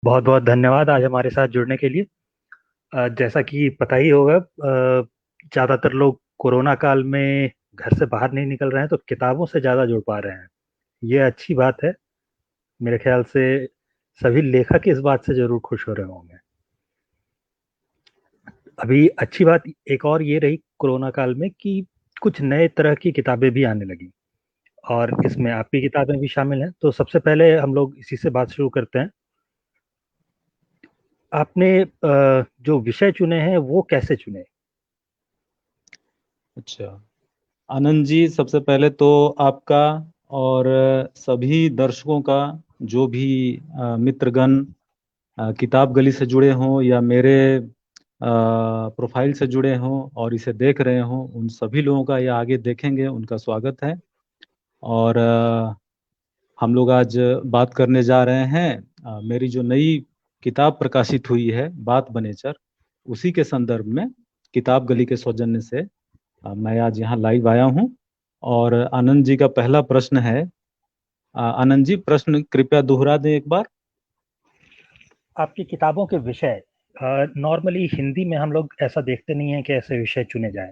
बहुत बहुत धन्यवाद आज हमारे साथ जुड़ने के लिए। जैसा कि पता ही होगा, ज़्यादातर लोग कोरोना काल में घर से बाहर नहीं निकल रहे हैं, तो किताबों से ज़्यादा जुड़ पा रहे हैं। ये अच्छी बात है। मेरे ख्याल से सभी लेखक इस बात से जरूर खुश हो रहे होंगे। अभी अच्छी बात एक और ये रही कोरोना काल में कि कुछ नए तरह की किताबें भी आने लगी, और इसमें आपकी किताबें भी शामिल हैं। तो सबसे पहले हम लोग इसी से बात शुरू करते हैं। आपने जो विषय चुने हैं वो कैसे चुने? अच्छा, आनंद जी, सबसे पहले तो आपका और सभी दर्शकों का, जो भी मित्रगण किताब गली से जुड़े हों या मेरे प्रोफाइल से जुड़े हों और इसे देख रहे हों, उन सभी लोगों का या आगे देखेंगे उनका स्वागत है। और हम लोग आज बात करने जा रहे हैं मेरी जो नई किताब प्रकाशित हुई है, बात बनेचर, उसी के संदर्भ में किताब गली के सौजन्य से मैं आज यहाँ लाइव आया हूँ। और आनंद जी का पहला प्रश्न है। आनंद जी, प्रश्न कृपया दोहरा दें एक बार। आपकी किताबों के विषय, नॉर्मली हिंदी में हम लोग ऐसा देखते नहीं है कि ऐसे विषय चुने जाएं।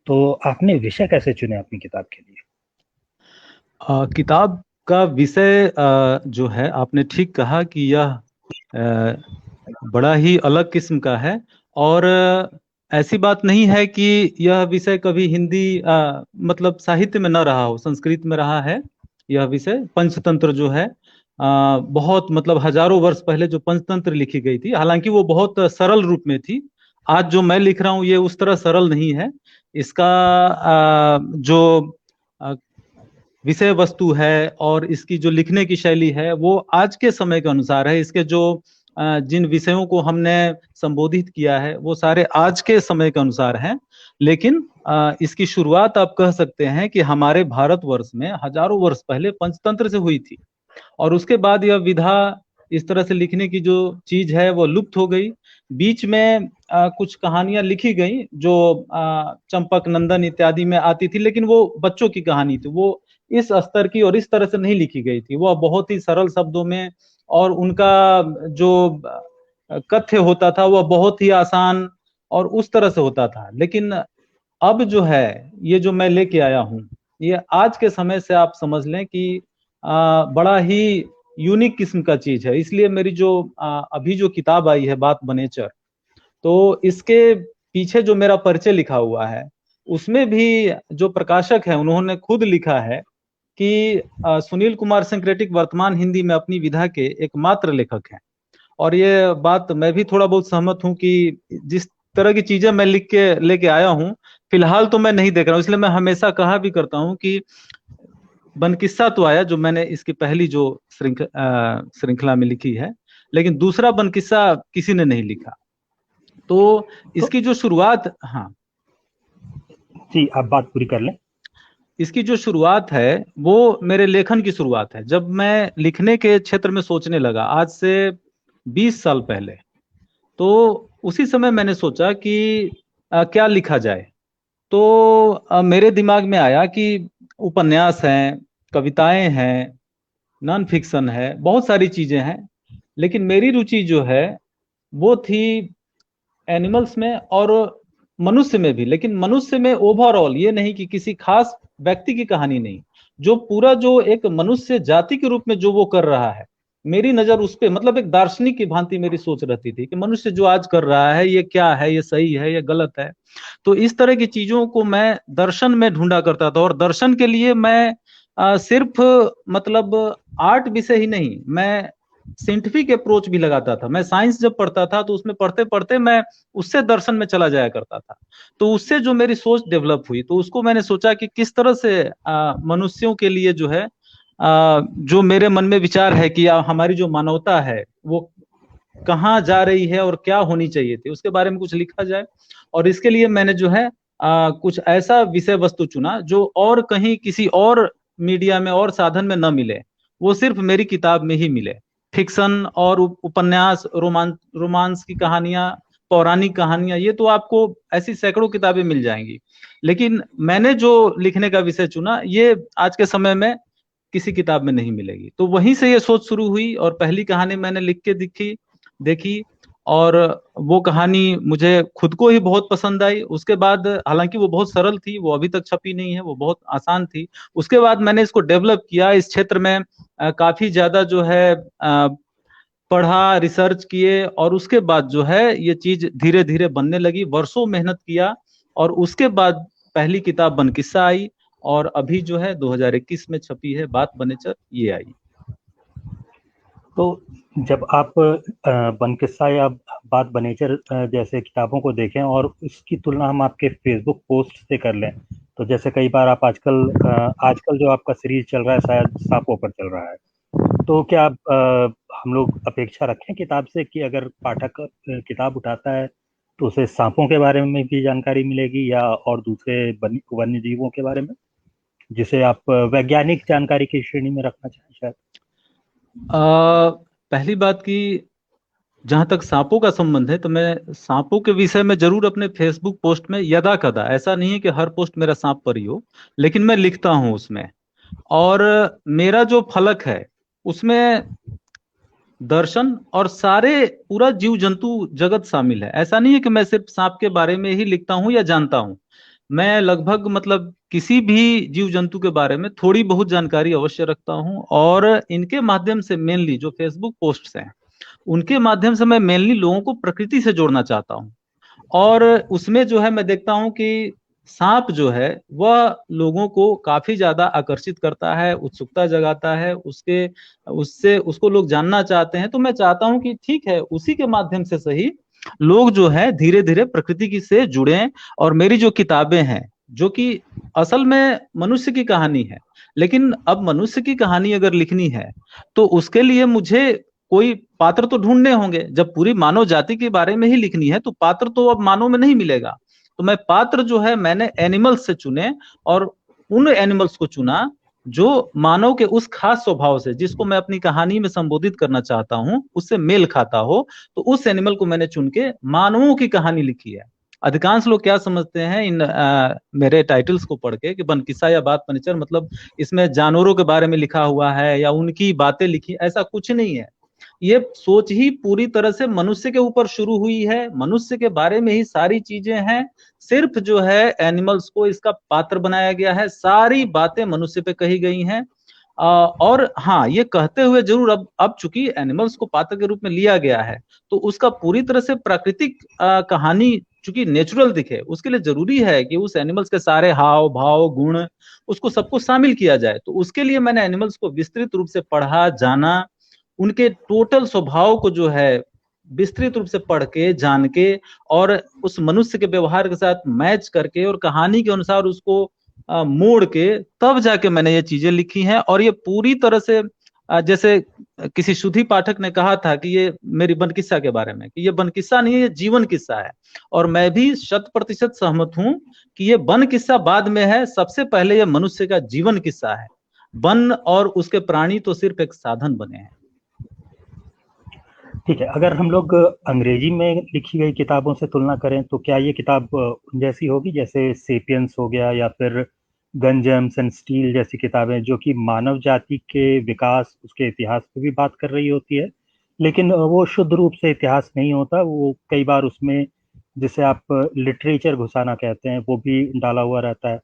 तो आपने विषय कैसे चुने अपनी किताब के लिए? किताब का विषय जो है, आपने ठीक कहा कि यह अ, बड़ा ही अलग किस्म का है। और ऐसी बात नहीं है कि यह विषय कभी हिंदी मतलब साहित्य में न रहा हो, संस्कृत में रहा है। यह विषय पंचतंत्र जो है, बहुत मतलब हजारों वर्ष पहले जो पंचतंत्र लिखी गई थी, हालांकि वो बहुत सरल रूप में थी। आज जो मैं लिख रहा हूँ ये उस तरह सरल नहीं है। इसका जो विषय वस्तु है और इसकी जो लिखने की शैली है वो आज के समय के अनुसार है। इसके जो जिन विषयों को हमने संबोधित किया है वो सारे आज के समय के अनुसार हैं। लेकिन इसकी शुरुआत आप कह सकते हैं कि हमारे भारतवर्ष में हजारों वर्ष पहले पंचतंत्र से हुई थी। और उसके बाद यह विधा, इस तरह से लिखने की जो चीज है वो लुप्त हो गई। बीच में कुछ कहानियां लिखी गई जो चंपक नंदन इत्यादि में आती थी, लेकिन वो बच्चों की कहानी थी। वो इस स्तर की और इस तरह से नहीं लिखी गई थी। वो बहुत ही सरल शब्दों में, और उनका जो कथ्य होता था वह बहुत ही आसान और उस तरह से होता था। लेकिन अब जो है, ये जो मैं लेके आया हूँ, ये आज के समय से आप समझ लें कि बड़ा ही यूनिक किस्म का चीज है। इसलिए मेरी जो अभी जो किताब आई है, बात बनेचर, तो इसके पीछे जो मेरा परिचय लिखा हुआ है, उसमें भी जो प्रकाशक है उन्होंने खुद लिखा है कि सुनील कुमार सिंक्रेटिक वर्तमान हिंदी में अपनी विधा के एकमात्र लेखक हैं। और ये बात मैं भी थोड़ा बहुत सहमत हूँ कि जिस तरह की चीजें मैं लिख के लेके आया हूँ, फिलहाल तो मैं नहीं देख रहा हूँ। इसलिए मैं हमेशा कहा भी करता हूँ कि बनकिस्सा तो आया जो मैंने इसकी पहली जो श्रृंखला में लिखी है, लेकिन दूसरा बनकिस्सा किसी ने नहीं लिखा। तो तो इसकी जो शुरुआत, हाँ, जी, आप बात पूरी कर लें। इसकी जो शुरुआत है वो मेरे लेखन की शुरुआत है। जब मैं लिखने के क्षेत्र में सोचने लगा आज से 20 साल पहले, तो उसी समय मैंने सोचा कि क्या लिखा जाए। तो मेरे दिमाग में आया कि उपन्यास हैं, कविताएं हैं, नॉन फिक्शन है, बहुत सारी चीजें हैं। लेकिन मेरी रुचि जो है वो थी एनिमल्स में और मनुष्य में भी। लेकिन मनुष्य में ओवरऑल, ये नहीं कि किसी खास व्यक्ति की कहानी नहीं, जो पूरा जो एक मनुष्य जाति के रूप में जो वो कर रहा है, मेरी नजर उस पे, मतलब एक दार्शनिक की भांति मेरी सोच रहती थी कि मनुष्य जो आज कर रहा है ये क्या है, ये सही है, ये गलत है। तो इस तरह की चीजों को मैं दर्शन में ढूंढा करता था। और दर्शन के लिए मैं सिर्फ मतलब आर्ट विषय ही नहीं, मैं साइंटिफिक अप्रोच भी लगाता था। मैं साइंस जब पढ़ता था तो उसमें पढ़ते पढ़ते मैं उससे दर्शन में चला जाया करता था। तो उससे जो मेरी सोच डेवलप हुई, तो उसको मैंने सोचा कि किस तरह से मनुष्यों के लिए जो है, जो मेरे मन में विचार है कि हमारी जो मानवता है वो कहाँ जा रही है और क्या होनी चाहिए थी, उसके बारे में कुछ लिखा जाए। और इसके लिए मैंने जो है कुछ ऐसा विषय वस्तु चुना जो और कहीं किसी और मीडिया में और साधन में न मिले, वो सिर्फ मेरी किताब में ही मिले। फिक्शन और उपन्यास, रोमांस की कहानियां, पौराणिक कहानियां, ये तो आपको ऐसी सैकड़ों किताबें मिल जाएंगी। लेकिन मैंने जो लिखने का विषय चुना, ये आज के समय में किसी किताब में नहीं मिलेगी। तो वहीं से ये सोच शुरू हुई और पहली कहानी मैंने लिख के देखी, और वो कहानी मुझे खुद को ही बहुत पसंद आई। उसके बाद हालांकि वो बहुत सरल थी, वो अभी तक छपी नहीं है, वो बहुत आसान थी। उसके बाद मैंने इसको डेवलप किया इस क्षेत्र में, काफी ज्यादा जो है पढ़ा, रिसर्च किए, और उसके बाद जो है ये चीज धीरे धीरे बनने लगी, वर्षों मेहनत किया। और उसके बाद पहली किताब बनकिस्सा आई, और अभी जो है 2021 में छपी है बात बनेचर, ये आई। तो जब आप बनकिस्सा या बात बनेचर जैसे किताबों को देखें और इसकी तुलना हम आपके फेसबुक पोस्ट से कर लें, तो जैसे कई बार आप आजकल जो आपका सीरीज चल रहा है शायद सांपों पर चल रहा है, तो क्या हम लोग अपेक्षा रखें किताब से कि अगर पाठक किताब उठाता है तो उसे सांपों के बारे में भी जानकारी मिलेगी या और दूसरे वन्य जीवों के बारे में, जिसे आप वैज्ञानिक जानकारी की श्रेणी में रखना चाहें शायद? पहली बात की, जहां तक सांपों का संबंध है तो मैं सांपों के विषय में जरूर अपने फेसबुक पोस्ट में यदा कदा, ऐसा नहीं है कि हर पोस्ट मेरा सांप पर ही हो, लेकिन मैं लिखता हूं उसमें। और मेरा जो फलक है उसमें दर्शन और सारे पूरा जीव जंतु जगत शामिल है। ऐसा नहीं है कि मैं सिर्फ सांप के बारे में ही लिखता हूं या जानता हूं। मैं लगभग मतलब किसी भी जीव जंतु के बारे में थोड़ी बहुत जानकारी अवश्य रखता हूं, और इनके माध्यम से मेनली जो फेसबुक पोस्ट्स हैं उनके माध्यम से मैं मेनली लोगों को प्रकृति से जोड़ना चाहता हूँ। और उसमें जो है मैं देखता हूँ कि सांप जो है वह लोगों को काफी ज्यादा आकर्षित करता है, उत्सुकता जगाता है, उसके उससे उसको लोग जानना चाहते हैं। तो मैं चाहता हूँ कि ठीक है, उसी के माध्यम से सही लोग जो है धीरे धीरे प्रकृति की से जुड़ें। और मेरी जो किताबें हैं, जो कि असल में मनुष्य की कहानी है, लेकिन अब मनुष्य की कहानी अगर लिखनी है तो उसके लिए मुझे कोई पात्र तो ढूंढने होंगे। जब पूरी मानव जाति के बारे में ही लिखनी है तो पात्र तो अब मानव में नहीं मिलेगा। तो मैं पात्र जो है मैंने एनिमल्स से चुने, और उन एनिमल्स को चुना जो मानव के उस खास स्वभाव से, जिसको मैं अपनी कहानी में संबोधित करना चाहता हूं, उससे मेल खाता हो। तो उस एनिमल को मैंने चुन के मानवों की कहानी लिखी है। अधिकांश लोग क्या समझते हैं इन मेरे टाइटल्स को पढ़ के कि बनकिस्सा या बात फर्नीचर मतलब इसमें जानवरों के बारे में लिखा हुआ है या उनकी बातें लिखी, ऐसा कुछ नहीं है। ये सोच ही पूरी तरह से मनुष्य के ऊपर शुरू हुई है, मनुष्य के बारे में ही सारी चीजें हैं। सिर्फ जो है एनिमल्स को इसका पात्र बनाया गया है, सारी बातें मनुष्य पे कही गई हैं। और हाँ, ये कहते हुए जरूर अब चूंकि एनिमल्स को पात्र के रूप में लिया गया है तो उसका पूरी तरह से प्राकृतिक कहानी चूंकि नेचुरल दिखे, उसके लिए जरूरी है कि उस एनिमल्स के सारे हाव भाव गुण उसको सबको शामिल किया जाए। तो उसके लिए मैंने एनिमल्स को विस्तृत रूप से पढ़ा, जाना, उनके टोटल स्वभाव को जो है विस्तृत रूप से पढ़ के, जान के, और उस मनुष्य के व्यवहार के साथ मैच करके और कहानी के अनुसार उसको मोड़ के तब जाके मैंने ये चीजें लिखी हैं। और ये पूरी तरह से जैसे किसी शुद्धि पाठक ने कहा था कि ये मेरी बनकिस्सा के बारे में, कि ये बनकिस्सा नहीं है, ये जीवन किस्सा है। और मैं भी 100% सहमत हूं कि ये बन किस्सा बाद में है, सबसे पहले ये मनुष्य का जीवन किस्सा है। वन और उसके प्राणी तो सिर्फ एक साधन बने हैं। ठीक है, अगर हम लोग अंग्रेजी में लिखी गई किताबों से तुलना करें तो क्या ये किताब उन जैसी होगी जैसे सेपियंस हो गया या फिर गन जेम्स एंड स्टील जैसी किताबें, जो कि मानव जाति के विकास, उसके इतिहास पे भी बात कर रही होती है, लेकिन वो शुद्ध रूप से इतिहास नहीं होता, वो कई बार उसमें जिसे आप लिटरेचर घुसाना कहते हैं वो भी डाला हुआ रहता है।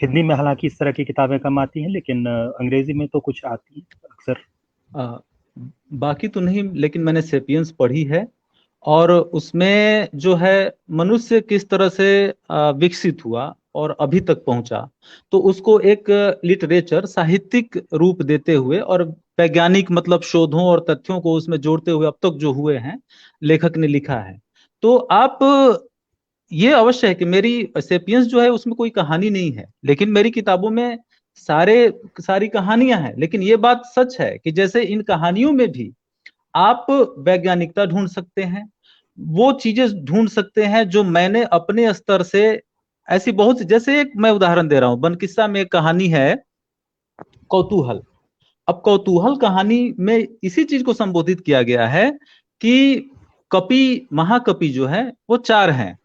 हिंदी में हालांकि इस तरह की किताबें कम आती हैं, लेकिन अंग्रेजी में तो कुछ आती हैं अक्सर। अ, बाकी तो नहीं, लेकिन मैंने सेपियंस पढ़ी है, और उसमें जो है मनुष्य किस तरह से विकसित हुआ और अभी तक पहुंचा, तो उसको एक लिटरेचर साहित्यिक रूप देते हुए और वैज्ञानिक मतलब शोधों और तथ्यों को उसमें जोड़ते हुए अब तक जो हुए हैं लेखक ने लिखा है। तो आप ये अवश्य है कि मेरी सेपियंस जो है उसमें कोई कहानी नहीं है, लेकिन मेरी किताबों में सारे सारी कहानियां हैं। लेकिन ये बात सच है कि जैसे इन कहानियों में भी आप वैज्ञानिकता ढूंढ सकते हैं, वो चीजें ढूंढ सकते हैं जो मैंने अपने स्तर से, ऐसी बहुत सी, जैसे एक मैं उदाहरण दे रहा हूं, बनकिस्सा में एक कहानी है कौतूहल। अब कौतूहल कहानी में इसी चीज को संबोधित किया गया है कि कपि, महाकपि जो है वो चार हैं,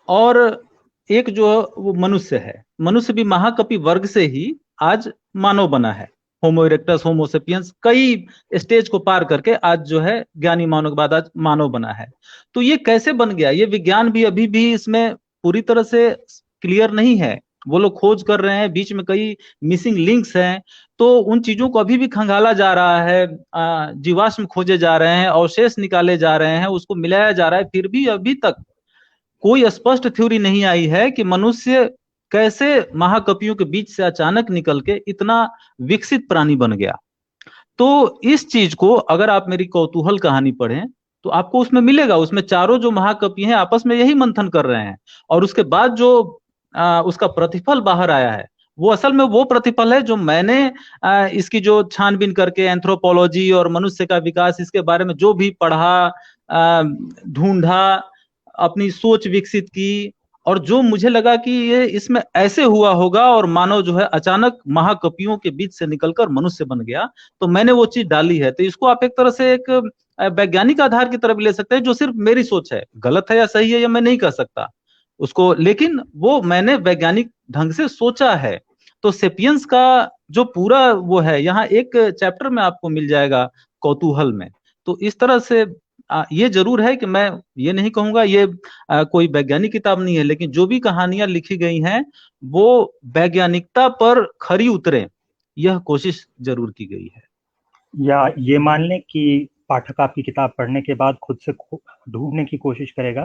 और एक जो वो मनुष्य है, मनुष्य भी महाकपि वर्ग से ही आज मानव बना है। होमो इरेक्टस, होमो सेपियंस, कई स्टेज को पार करके आज जो है ज्ञानी मानव के बाद आज मानव बना है। तो ये कैसे बन गया, ये विज्ञान भी अभी भी इसमें पूरी तरह से क्लियर नहीं है। वो लोग खोज कर रहे हैं, बीच में कई मिसिंग लिंक्स हैं, तो उन चीजों को अभी भी खंगाला जा रहा है। जीवाश्म खोजे जा रहे हैं, अवशेष निकाले जा रहे हैं, उसको मिलाया जा रहा है, फिर भी अभी तक कोई स्पष्ट थ्योरी नहीं आई है कि मनुष्य कैसे महाकपियों के बीच से अचानक निकल के इतना विकसित प्राणी बन गया। तो इस चीज को अगर आप मेरी कौतूहल कहानी पढ़ें तो आपको उसमें मिलेगा। उसमें चारों जो महाकपि हैं आपस में यही मंथन कर रहे हैं, और उसके बाद जो उसका प्रतिफल बाहर आया है, वो असल में वो प्रतिफल है जो मैंने इसकी जो छानबीन करके एंथ्रोपोलॉजी और मनुष्य का विकास इसके बारे में जो भी पढ़ा, ढूंढा, अपनी सोच विकसित की, और जो मुझे लगा कि ये इसमें ऐसे हुआ होगा और मानव जो है अचानक महाकपियों के बीच से निकलकर मनुष्य बन गया, तो मैंने वो चीज डाली है। तो इसको आप एक तरह से एक वैज्ञानिक आधार की तरफ ले सकते हैं, जो सिर्फ मेरी सोच है। गलत है या सही है या मैं नहीं कह सकता उसको, लेकिन वो मैंने वैज्ञानिक ढंग से सोचा है। तो सेपियंस का जो पूरा वो है यहाँ एक चैप्टर में आपको मिल जाएगा, कौतूहल में। तो इस तरह से ये जरूर है कि मैं ये नहीं कहूंगा ये कोई वैज्ञानिक किताब नहीं है, लेकिन जो भी कहानियां लिखी गई हैं वो वैज्ञानिकता पर खरी उतरे, यह कोशिश जरूर की गई है। या ये मान लें कि पाठक आपकी किताब पढ़ने के बाद खुद से ढूंढने की कोशिश करेगा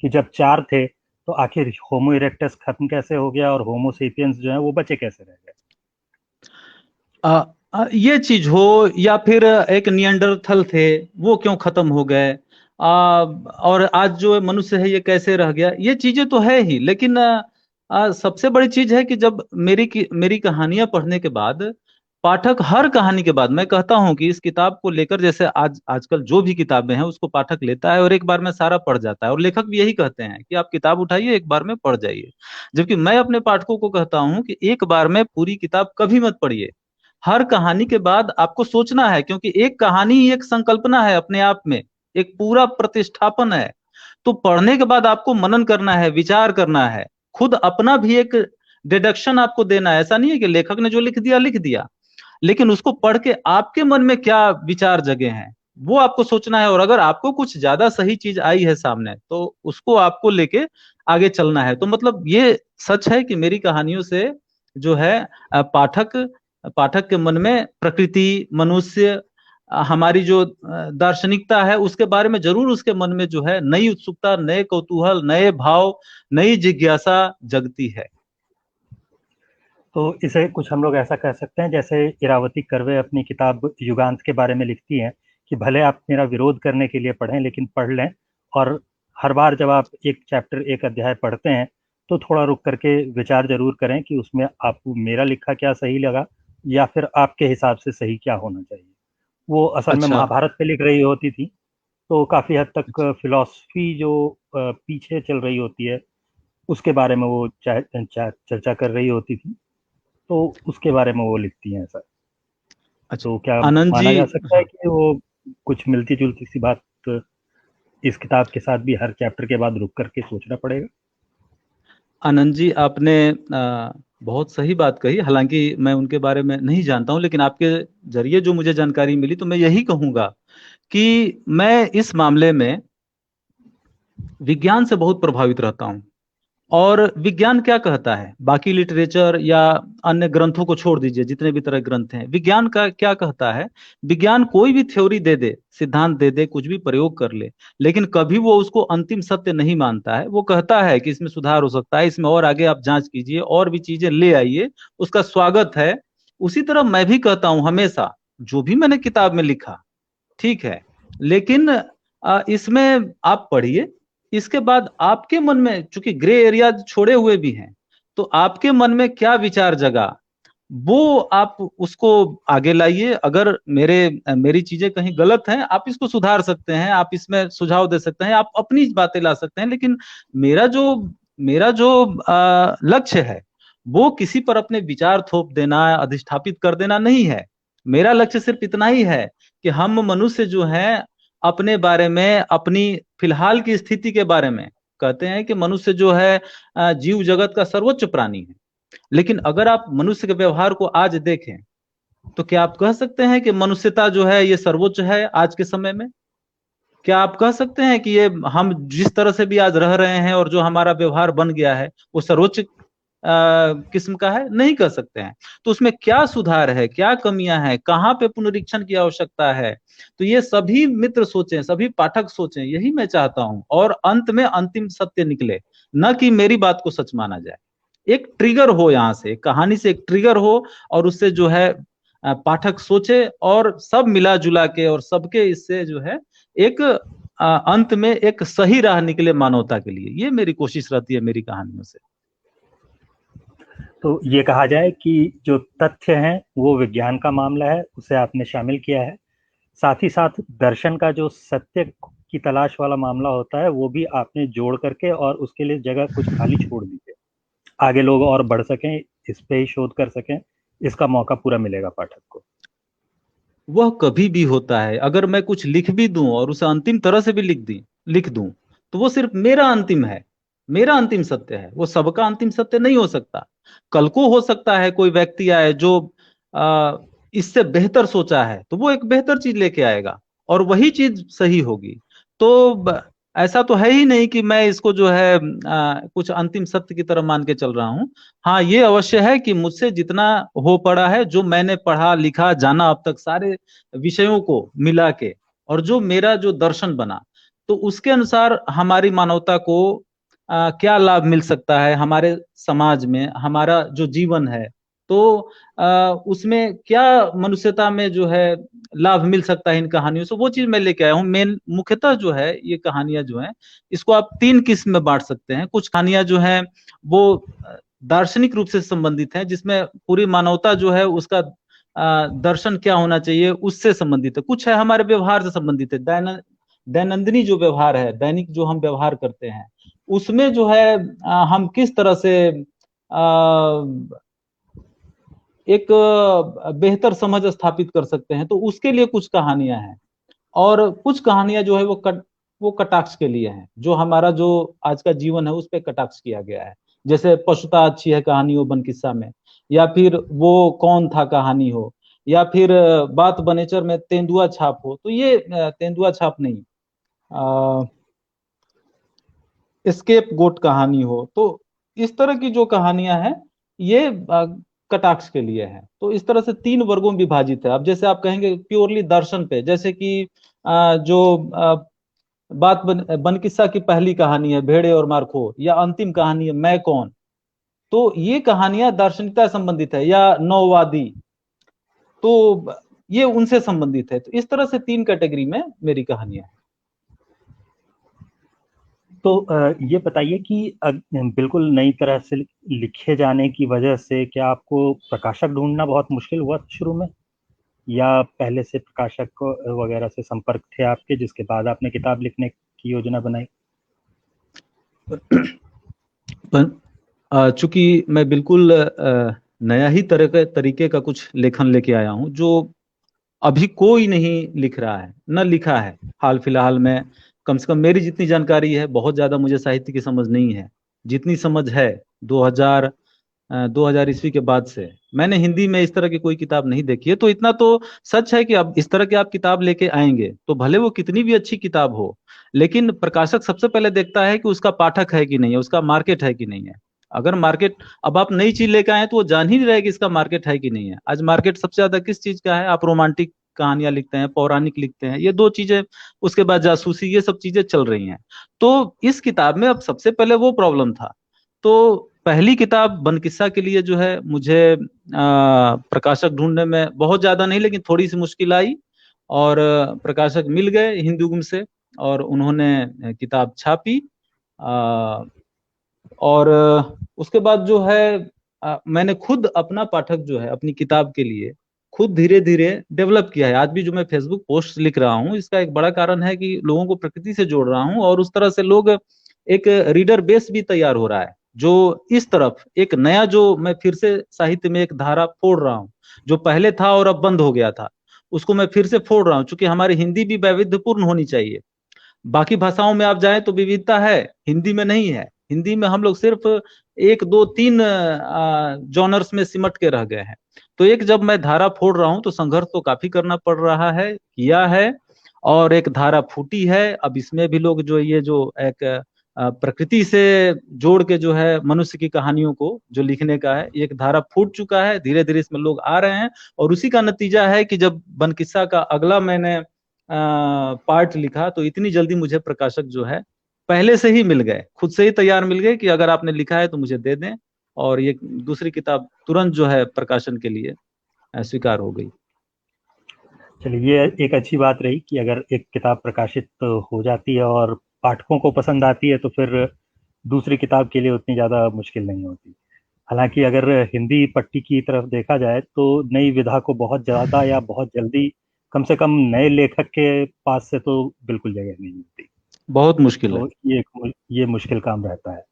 कि जब चार थे तो आखिर होमो इरेक्टस खत्म कैसे हो गया और होमो सेपियंस जो है वो बचे कैसे रह गए। ये चीज हो, या फिर एक नियंडरथल थे वो क्यों खत्म हो गए, और आज जो मनुष्य है ये कैसे रह गया, ये चीजें तो है ही। लेकिन सबसे बड़ी चीज है कि जब मेरी कहानियां पढ़ने के बाद पाठक हर कहानी के बाद, मैं कहता हूं कि इस किताब को लेकर, जैसे आजकल जो भी किताबें हैं उसको पाठक लेता है और एक बार में सारा पढ़ जाता है, और लेखक भी यही कहते हैं कि आप किताब उठाइए एक बार में पढ़ जाइए। जबकि मैं अपने पाठकों को कहता हूं कि एक बार में पूरी किताब कभी मत पढ़िए, हर कहानी के बाद आपको सोचना है, क्योंकि एक कहानी ही एक संकल्पना है अपने आप में, एक पूरा प्रतिष्ठापन है। तो पढ़ने के बाद आपको मनन करना है, विचार करना है, खुद अपना भी एक डिडक्शन आपको देना है। ऐसा नहीं है कि लेखक ने जो लिख दिया, लेकिन उसको पढ़ के आपके मन में क्या विचार जगे हैं वो आपको सोचना है। और अगर आपको कुछ ज्यादा सही चीज आई है सामने तो उसको आपको लेके आगे चलना है। तो मतलब ये सच है कि मेरी कहानियों से जो है पाठक पाठक के मन में प्रकृति, मनुष्य, हमारी जो दार्शनिकता है उसके बारे में जरूर उसके मन में जो है नई उत्सुकता, नए कौतूहल, नए भाव, नई जिज्ञासा जगती है। तो इसे कुछ हम लोग ऐसा कह सकते हैं जैसे इरावती कर्वे अपनी किताब युगांत के बारे में लिखती हैं कि भले आप मेरा विरोध करने के लिए पढ़ें लेकिन पढ़ लें, और हर बार जब आप एक चैप्टर एक अध्याय पढ़ते हैं तो थोड़ा रुक करके विचार जरूर करें कि उसमें आपको मेरा लिखा क्या सही लगा या फिर आपके हिसाब से सही क्या होना चाहिए। वो असल में अच्छा। महाभारत पे लिख रही होती थी, तो काफ़ी हद तक फिलॉसफी जो पीछे चल रही होती है उसके बारे में वो चर्चा कर रही होती थी, तो उसके बारे में वो लिखती हैं ऐसा। अच्छा तो क्या आनंद जी। माना जा सकता है हाँ, कि वो कुछ मिलती जुलती सी बात इस किताब के साथ भी हर चैप्टर के बाद रुक करके सोचना पड़ेगा। आनंद जी, आपने बहुत सही बात कही। हालांकि मैं उनके बारे में नहीं जानता हूं, लेकिन आपके जरिए जो मुझे जानकारी मिली तो मैं यही कहूंगा कि मैं इस मामले में विज्ञान से बहुत प्रभावित रहता हूं। और विज्ञान क्या कहता है, बाकी लिटरेचर या अन्य ग्रंथों को छोड़ दीजिए, जितने भी तरह ग्रंथ हैं, विज्ञान का क्या कहता है। विज्ञान कोई भी थ्योरी दे दे, सिद्धांत दे दे, कुछ भी प्रयोग कर ले, लेकिन कभी वो उसको अंतिम सत्य नहीं मानता है। वो कहता है कि इसमें सुधार हो सकता है, इसमें और आगे आप जांच कीजिए और भी चीजें ले आइए, उसका स्वागत है। उसी तरह मैं भी कहता हूं हमेशा, जो भी मैंने किताब में लिखा ठीक है, लेकिन इसमें आप पढ़िए, इसके बाद आपके मन में, चूंकि ग्रे एरिया छोड़े हुए भी हैं, तो आपके मन में क्या विचार जगा वो आप उसको आगे लाइए। अगर मेरी चीजें कहीं गलत हैं, आप इसको सुधार सकते हैं, आप इसमें सुझाव दे सकते हैं, आप अपनी बातें ला सकते हैं। लेकिन मेरा जो मेरा जो लक्ष्य है वो किसी पर अपने विचार थोप देना, अधिष्ठापित कर देना नहीं है। मेरा लक्ष्य सिर्फ इतना ही है कि हम मनुष्य जो हैं अपने बारे में, अपनी फिलहाल की स्थिति के बारे में, कहते हैं कि मनुष्य जो है जीव जगत का सर्वोच्च प्राणी है। लेकिन अगर आप मनुष्य के व्यवहार को आज देखें तो क्या आप कह सकते हैं कि मनुष्यता जो है ये सर्वोच्च है आज के समय में? क्या आप कह सकते हैं कि ये हम जिस तरह से भी आज रह रहे हैं और जो हमारा व्यवहार बन गया है वो सर्वोच्च किस्म का है? नहीं कह सकते हैं। तो उसमें क्या सुधार है, क्या कमियां हैं, कहाँ पे पुनरीक्षण की आवश्यकता है? तो ये सभी मित्र सोचें, सभी पाठक सोचें, यही मैं चाहता हूं। और अंत में अंतिम सत्य निकले, न कि मेरी बात को सच माना जाए। एक ट्रिगर हो, यहाँ से कहानी से एक ट्रिगर हो, और उससे जो है पाठक सोचे, और सब मिला जुला के और सबके इससे जो है एक अंत में एक सही राह निकले मानवता के लिए। ये मेरी कोशिश रहती है मेरी कहानियों से। तो ये कहा जाए कि जो तथ्य हैं वो विज्ञान का मामला है, उसे आपने शामिल किया है। साथ ही साथ दर्शन का जो सत्य की तलाश वाला मामला होता है वो भी आपने जोड़ करके और उसके लिए जगह कुछ खाली छोड़ दी है। आगे लोग और बढ़ सकें, इस पे ही शोध कर सकें, इसका मौका पूरा मिलेगा पाठक को। वह कभी भी होता है। अगर मैं कुछ लिख भी दूं और उसे अंतिम तरह से भी लिख दूं, तो वो सिर्फ मेरा अंतिम है, मेरा अंतिम सत्य है। वो सबका अंतिम सत्य नहीं हो सकता। कल को हो सकता है कोई व्यक्ति आए जो आ, इससे बेहतर सोचा है, तो वो एक बेहतर चीज लेके आएगा और वही चीज सही होगी। तो ऐसा तो है ही नहीं कि मैं इसको जो है कुछ अंतिम सत्य की तरह मान के चल रहा हूँ। हाँ, ये अवश्य है कि मुझसे जितना हो पड़ा है, जो मैंने पढ़ा लिखा जाना अब तक सारे विषयों को मिला के, और जो मेरा जो दर्शन बना, तो उसके अनुसार हमारी मानवता को क्या लाभ मिल सकता है, हमारे समाज में हमारा जो जीवन है, तो उसमें क्या मनुष्यता में जो है लाभ मिल सकता है इन कहानियों से, वो चीज मैं लेके आया हूँ। मेन मुख्यतः जो है ये कहानियां जो हैं, इसको आप तीन किस्म में बांट सकते हैं। कुछ कहानियां जो हैं वो दार्शनिक रूप से संबंधित हैं, जिसमें पूरी मानवता जो है उसका दर्शन क्या होना चाहिए उससे संबंधित है। कुछ है हमारे व्यवहार से संबंधित है, दैनंदिनी जो व्यवहार है, दैनिक जो हम व्यवहार करते हैं, उसमें जो है हम किस तरह से एक बेहतर समझ स्थापित कर सकते हैं, तो उसके लिए कुछ कहानियां हैं। और कुछ कहानियां जो है वो कटाक्ष के लिए हैं, जो हमारा जो आज का जीवन है उस पर कटाक्ष किया गया है। जैसे पशुता अच्छी है कहानी हो बन किस्सा में, या फिर वो कौन था कहानी हो, या फिर बात बनेचर में तेंदुआ छाप हो। तो ये तेंदुआ छाप नहीं, एस्केप गोट कहानी हो। तो इस तरह की जो कहानियां हैं ये कटाक्ष के लिए है। तो इस तरह से तीन वर्गों में विभाजित है। अब जैसे आप कहेंगे प्योरली दर्शन पे, जैसे कि जो बात बन किस्सा की पहली कहानी है भेड़े और मार्खो, या अंतिम कहानी है मैं कौन, तो ये कहानियां दार्शनिकता संबंधित है, या नौवादी, तो ये उनसे संबंधित है। तो इस तरह से तीन कैटेगरी में मेरी कहानियां हैं। तो ये बताइए कि बिल्कुल नई तरह से लिखे जाने की वजह से क्या आपको प्रकाशक ढूंढना बहुत मुश्किल हुआ शुरू में, या पहले से प्रकाशक वगैरह से संपर्क थे आपके जिसके बाद आपने किताब लिखने की योजना बनाई? चूंकि मैं बिल्कुल नया ही तरीके का कुछ लेखन लेके आया हूं, जो अभी कोई नहीं लिख रहा है, न लिखा है हाल फिलहाल में। कम से कम मेरी जितनी जानकारी है, बहुत ज्यादा मुझे साहित्य की समझ नहीं है। जितनी समझ है 2000 ईस्वी के बाद से मैंने हिंदी में इस तरह की कोई किताब नहीं देखी है। तो इतना तो सच है कि अब इस तरह की आप किताब लेके आएंगे तो भले वो कितनी भी अच्छी किताब हो, लेकिन प्रकाशक सबसे पहले देखता है कि उसका पाठक है कि नहीं है, उसका मार्केट है कि नहीं है। अगर मार्केट, अब आप नई चीज लेकर आए तो वो जान ही नहीं रहे कि इसका मार्केट है कि नहीं है। आज मार्केट सबसे ज्यादा किस चीज का है? आप रोमांटिक कहानियां लिखते हैं, पौराणिक लिखते हैं, ये दो चीजें, उसके बाद जासूसी, ये सब चीजें चल रही हैं। तो इस किताब में अब सबसे पहले वो प्रॉब्लम था। तो पहली किताब बन किस्सा के लिए जो है मुझे प्रकाशक ढूंढने में बहुत ज्यादा नहीं लेकिन थोड़ी सी मुश्किल आई। और प्रकाशक मिल गए हिंदुगम से, और उन्होंने किताब छापी। और उसके बाद जो है मैंने खुद अपना पाठक जो है अपनी किताब के लिए खुद धीरे धीरे डेवलप किया है। आज भी जो मैं फेसबुक पोस्ट लिख रहा हूँ, इसका एक बड़ा कारण है कि लोगों को प्रकृति से जोड़ रहा हूँ, और उस तरह से लोग, एक रीडर बेस भी तैयार हो रहा है, जो इस तरफ एक नया, जो मैं फिर से साहित्य में एक धारा फोड़ रहा हूँ। जो पहले था और अब बंद हो गया था, उसको मैं फिर से फोड़ रहा हूँ, क्योंकि हमारी हिंदी भी वैविध्यपूर्ण होनी चाहिए। बाकी भाषाओं में आप जाएं तो विविधता है, हिंदी में नहीं है। हिंदी में हम लोग सिर्फ एक दो तीन जॉनर्स में सिमट के रह गए हैं। तो एक जब मैं धारा फोड़ रहा हूं तो संघर्ष तो काफी करना पड़ रहा है, किया है। और एक धारा फूटी है, अब इसमें भी लोग जो ये जो एक प्रकृति से जोड़ के जो है मनुष्य की कहानियों को जो लिखने का है, एक धारा फूट चुका है, धीरे धीरे इसमें लोग आ रहे हैं। और उसी का नतीजा है कि जब बनकिस्सा का अगला मैंने पार्ट लिखा तो इतनी जल्दी मुझे प्रकाशक जो है पहले से ही मिल गए, खुद से ही तैयार मिल गए कि अगर आपने लिखा है तो मुझे दे दें। और ये दूसरी किताब तुरंत जो है प्रकाशन के लिए स्वीकार हो गई। चलिए, ये एक अच्छी बात रही कि अगर एक किताब प्रकाशित हो जाती है और पाठकों को पसंद आती है तो फिर दूसरी किताब के लिए उतनी ज़्यादा मुश्किल नहीं होती। हालांकि अगर हिंदी पट्टी की तरफ देखा जाए तो नई विधा को बहुत ज़्यादा या बहुत जल्दी, कम से कम नए लेखक के पास से तो बिल्कुल जगह नहीं मिलती। बहुत मुश्किल है। तो ये मुश्किल काम रहता है।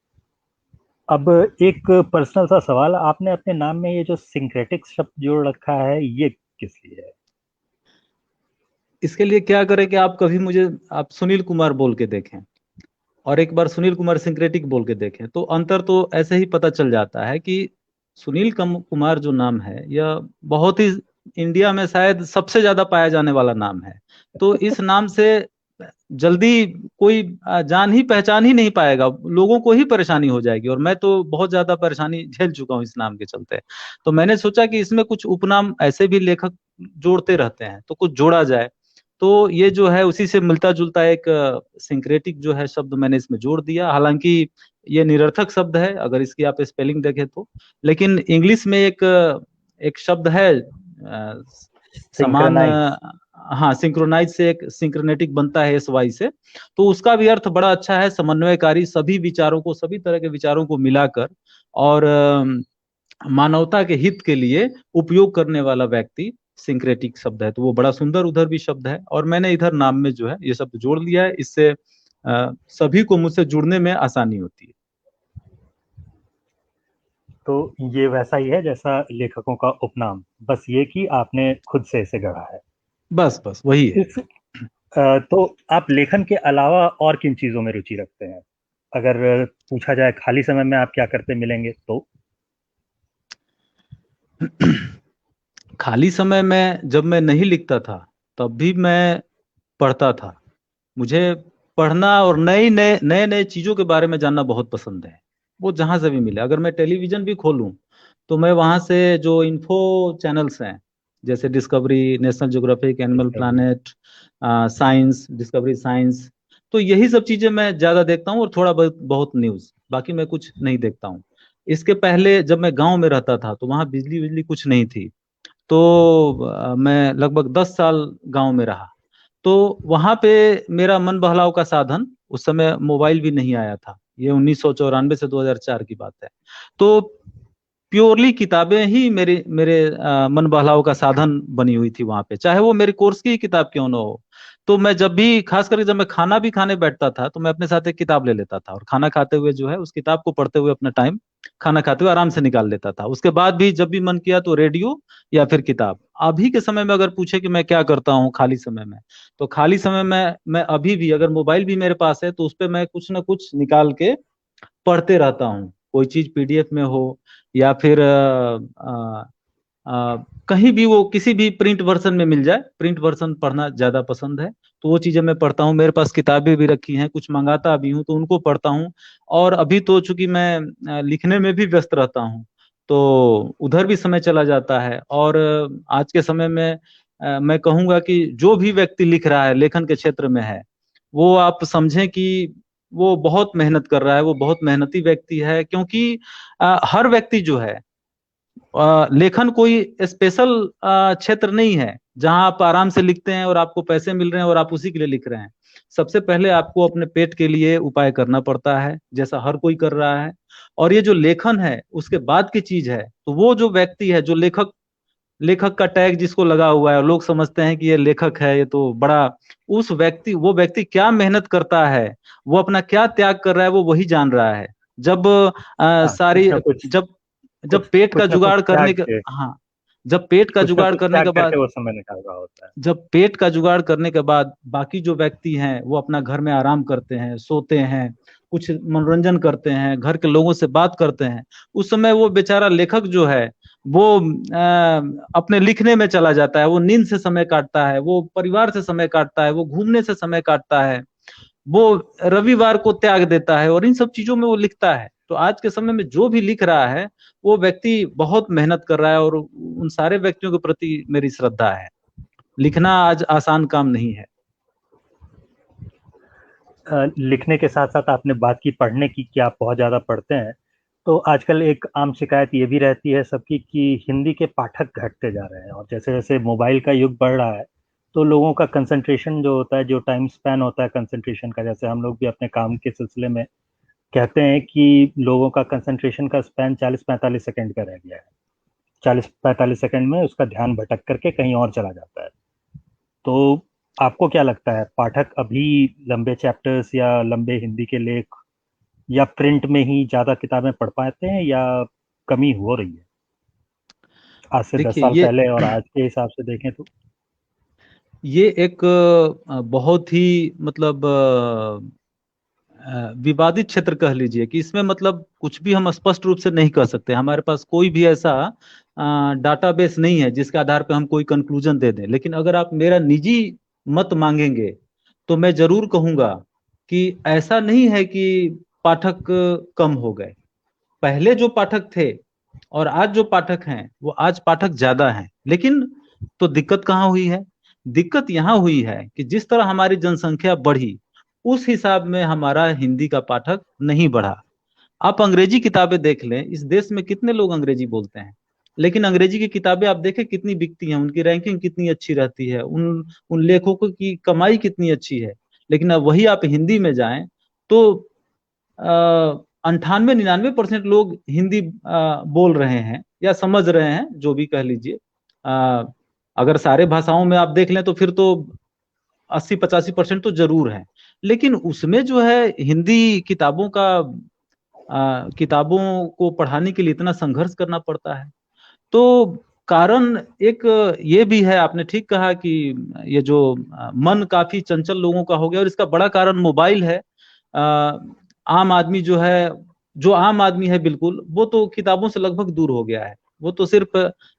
अब एक पर्सनल सा सवाल, आपने अपने नाम में ये जो सिंक्रेटिक शब्द जोड़ रखा है, ये किस लिए है? इसके लिए क्या करें कि आप कभी मुझे आप सुनील कुमार बोल के देखें और एक बार सुनील कुमार सिंक्रेटिक बोल के देखें, तो अंतर तो ऐसे ही पता चल जाता है कि सुनील कुमार जो नाम है यह बहुत ही इंडिया में शायद सबसे ज्यादा पाया जाने वाला नाम है। तो इस नाम से जल्दी कोई जान ही पहचान ही नहीं पाएगा, लोगों को ही परेशानी हो जाएगी। और मैं तो बहुत ज्यादा परेशानी झेल चुका हूँ इस नाम के चलते। तो मैंने सोचा कि इसमें कुछ उपनाम ऐसे भी लेखक जोड़ते रहते हैं तो कुछ जोड़ा जाए। तो ये जो है उसी से मिलता जुलता एक सिंक्रेटिक जो है शब्द मैंने इसमें जोड़ दिया। हालांकि ये निरर्थक शब्द है अगर इसकी आप स्पेलिंग देखें तो, लेकिन इंग्लिश में एक एक शब्द है समान, सिंक्रनाइज। हाँ सिंक्रोनाइज से एक सिंक्रोनेटिक बनता है एस वाई से। तो उसका भी अर्थ बड़ा अच्छा है, समन्वयकारी, सभी विचारों को, सभी तरह के विचारों को मिलाकर और मानवता के हित के लिए उपयोग करने वाला व्यक्ति सिंक्रेटिक शब्द है। तो वो बड़ा सुंदर उधर भी शब्द है और मैंने इधर नाम में जो है ये शब्द जोड़ लिया है। इससे सभी को मुझसे जुड़ने में आसानी होती है। तो ये वैसा ही है जैसा लेखकों का उपनाम, बस ये कि आपने खुद से इसे गढ़ा है। बस बस वही है। इस तो आप लेखन के अलावा और किन चीजों में रुचि रखते हैं? अगर पूछा जाए खाली समय में आप क्या करते मिलेंगे तो? खाली समय में जब मैं नहीं लिखता था तब भी मैं पढ़ता था। मुझे पढ़ना और नई नए नए नए चीजों के बारे में जानना बहुत पसंद है। वो जहां से भी मिले, अगर मैं टेलीविजन भी खोलूं तो मैं वहां से जो इन्फो चैनल्स हैं जैसे discovery, national geographic, animal discovery. Planet, science, discovery science, तो यही सब चीजें मैं ज्यादा देखता हूँ। और थोड़ा बहुत बहुत न्यूज, बाकी मैं कुछ नहीं देखता हूँ। इसके पहले जब मैं गांव में रहता था तो वहां बिजली बिजली कुछ नहीं थी। तो मैं लगभग 10 साल गांव में रहा। तो वहां पे मेरा मन बहलाव का साधन, उस समय मोबाइल भी नहीं आया था, ये 1994 से 2004 की बात है। तो प्योरली किताबें ही मेरे मेरे मन बहलाव का साधन बनी हुई थी वहां पे, चाहे वो मेरे कोर्स की ही किताब क्यों ना हो। तो मैं जब भी, खास करके जब मैं खाना भी खाने बैठता था तो मैं अपने साथ एक किताब ले लेता था और खाना खाते हुए जो है उस किताब को पढ़ते हुए अपना टाइम खाना खाते हुए आराम से निकाल लेता था। उसके बाद भी जब भी मन किया तो रेडियो या फिर किताब। अभी के समय में अगर पूछे कि मैं क्या करता हूँ खाली समय में, तो खाली समय में मैं अभी भी अगर मोबाइल भी मेरे पास है तो उस पर मैं कुछ ना कुछ निकाल के पढ़ते रहता हूँ। कोई चीज पीडीएफ में हो या फिर कहीं भी वो किसी भी प्रिंट वर्जन में मिल जाए, प्रिंट वर्जन पढ़ना ज्यादा पसंद है। तो वो चीजें मैं पढ़ता हूँ। मेरे पास किताबें भी रखी हैं, कुछ मंगाता भी हूँ तो उनको पढ़ता हूँ। और अभी तो चूंकि मैं लिखने में भी व्यस्त रहता हूँ तो उधर भी समय चला जाता है। और आज के समय में मैं कहूँगा कि जो भी व्यक्ति लिख रहा है, लेखन के क्षेत्र में है, वो आप समझें कि वो बहुत मेहनत कर रहा है, वो बहुत मेहनती व्यक्ति है। क्योंकि हर व्यक्ति जो है, लेखन कोई स्पेशल क्षेत्र नहीं है जहां आप आराम से लिखते हैं और आपको पैसे मिल रहे हैं और आप उसी के लिए लिख रहे हैं। सबसे पहले आपको अपने पेट के लिए उपाय करना पड़ता है, जैसा हर कोई कर रहा है। और ये जो लेखन है उसके बाद की चीज है। तो वो जो व्यक्ति है जो लेखक, लेखक का टैग जिसको लगा हुआ है, लोग समझते हैं कि ये लेखक है, ये तो बड़ा, उस व्यक्ति, वो व्यक्ति क्या मेहनत करता है, वो अपना क्या त्याग कर रहा है, वो वही जान रहा है। जब हाँ, कुछ सारी, ना कुछ, जब जब पेट का कुछ ना कुछ जुगाड़ करने त्याग के, के। हाँ, जब पेट का कुछ ना जुगाड़ कुछ करने त्याग के करके बाद वो समय निकाल रहा होता है। जब पेट का जुगाड़ करने के बाद बाकी जो व्यक्ति हैं वो अपना घर में आराम करते हैं, सोते हैं, कुछ मनोरंजन करते हैं, घर के लोगों से बात करते हैं, उस समय वो बेचारा लेखक जो है वो अपने लिखने में चला जाता है, वो नींद से समय काटता है, वो परिवार से समय काटता है, वो घूमने से समय काटता है, वो रविवार को त्याग देता है और इन सब चीजों में वो लिखता है। तो आज के समय में जो भी लिख रहा है वो व्यक्ति बहुत मेहनत कर रहा है और उन सारे व्यक्तियों के प्रति मेरी श्रद्धा है। लिखना आज आसान काम नहीं है। लिखने के साथ साथ आपने बात की पढ़ने की कि आप बहुत ज़्यादा पढ़ते हैं, तो आजकल एक आम शिकायत ये भी रहती है सबकी कि हिंदी के पाठक घटते जा रहे हैं, और जैसे जैसे मोबाइल का युग बढ़ रहा है तो लोगों का कंसंट्रेशन जो होता है, जो टाइम स्पैन होता है कंसंट्रेशन का, जैसे हम लोग भी अपने काम के सिलसिले में कहते हैं कि लोगों का कंसंट्रेशन का स्पैन 40-45 सेकंड का रह गया है। 40-45 सेकंड में उसका ध्यान भटक करके कहीं और चला जाता है। तो आपको क्या लगता है, पाठक अभी लंबे चैप्टर्स या लंबे हिंदी के लेख या प्रिंट में ही ज्यादा किताबें पढ़ पाते हैं, या कमी हो रही है आज से दस देखिए साल पहले और आज के हिसाब से देखें तो? ये एक बहुत ही मतलब विवादित क्षेत्र कह लीजिए कि इसमें मतलब कुछ भी हम स्पष्ट रूप से नहीं कह सकते। हमारे पास कोई भी ऐसा डाटाबेस नहीं है जिसके आधार पर हम कोई कंक्लूजन दे दें। लेकिन अगर आप मेरा निजी मत मांगेंगे तो मैं जरूर कहूंगा कि ऐसा नहीं है कि पाठक कम हो गए। पहले जो पाठक थे और आज जो पाठक हैं वो आज पाठक ज्यादा हैं। लेकिन तो दिक्कत कहाँ हुई है? दिक्कत यहाँ हुई है कि जिस तरह हमारी जनसंख्या बढ़ी उस हिसाब में हमारा हिंदी का पाठक नहीं बढ़ा। आप अंग्रेजी किताबें देख लें, इस देश में कितने लोग अंग्रेजी बोलते हैं, लेकिन अंग्रेजी की किताबें आप देखें कितनी बिकती हैं, उनकी रैंकिंग कितनी अच्छी रहती है, उन उन लेखकों की कमाई कितनी अच्छी है। लेकिन अब वही आप हिंदी में जाएं तो 98-99% लोग हिंदी बोल रहे हैं या समझ रहे हैं, जो भी कह लीजिए। अ, अगर सारे भाषाओं में आप देख लें तो फिर तो 80-85% तो जरूर है। लेकिन उसमें जो है हिंदी किताबों को पढ़ाने के लिए इतना संघर्ष करना पड़ता है। तो कारण एक ये भी है, आपने ठीक कहा कि ये जो मन काफी चंचल लोगों का हो गया और इसका बड़ा कारण मोबाइल है। आम आदमी जो आम आदमी है बिल्कुल, वो तो किताबों से लगभग दूर हो गया है। वो तो सिर्फ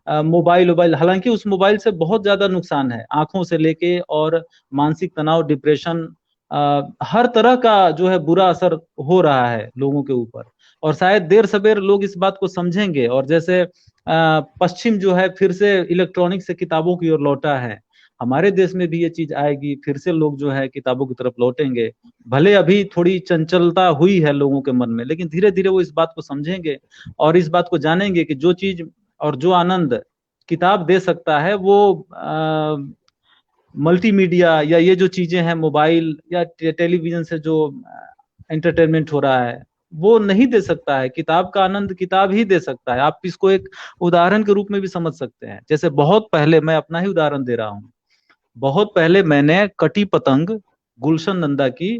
मोबाइल मोबाइल, हालांकि उस मोबाइल से बहुत ज्यादा नुकसान है, आंखों से लेके और मानसिक तनाव, डिप्रेशन, हर तरह का जो है बुरा असर हो रहा है लोगों के ऊपर। और शायद देर सवेर लोग इस बात को समझेंगे। और जैसे पश्चिम जो है फिर से इलेक्ट्रॉनिक से किताबों की ओर लौटा है, हमारे देश में भी ये चीज आएगी, फिर से लोग जो है किताबों की तरफ लौटेंगे। भले अभी थोड़ी चंचलता हुई है लोगों के मन में, लेकिन धीरे धीरे वो इस बात को समझेंगे और इस बात को जानेंगे कि जो चीज और जो आनंद किताब दे सकता है वो मल्टीमीडिया या ये जो चीजें हैं मोबाइल या टेलीविजन से जो एंटरटेनमेंट हो रहा है वो नहीं दे सकता है। किताब का आनंद किताब ही दे सकता है। आप इसको एक उदाहरण के रूप में भी समझ सकते हैं। जैसे बहुत पहले, मैं अपना ही उदाहरण दे रहा हूँ, बहुत पहले मैंने कटी पतंग गुलशन नंदा की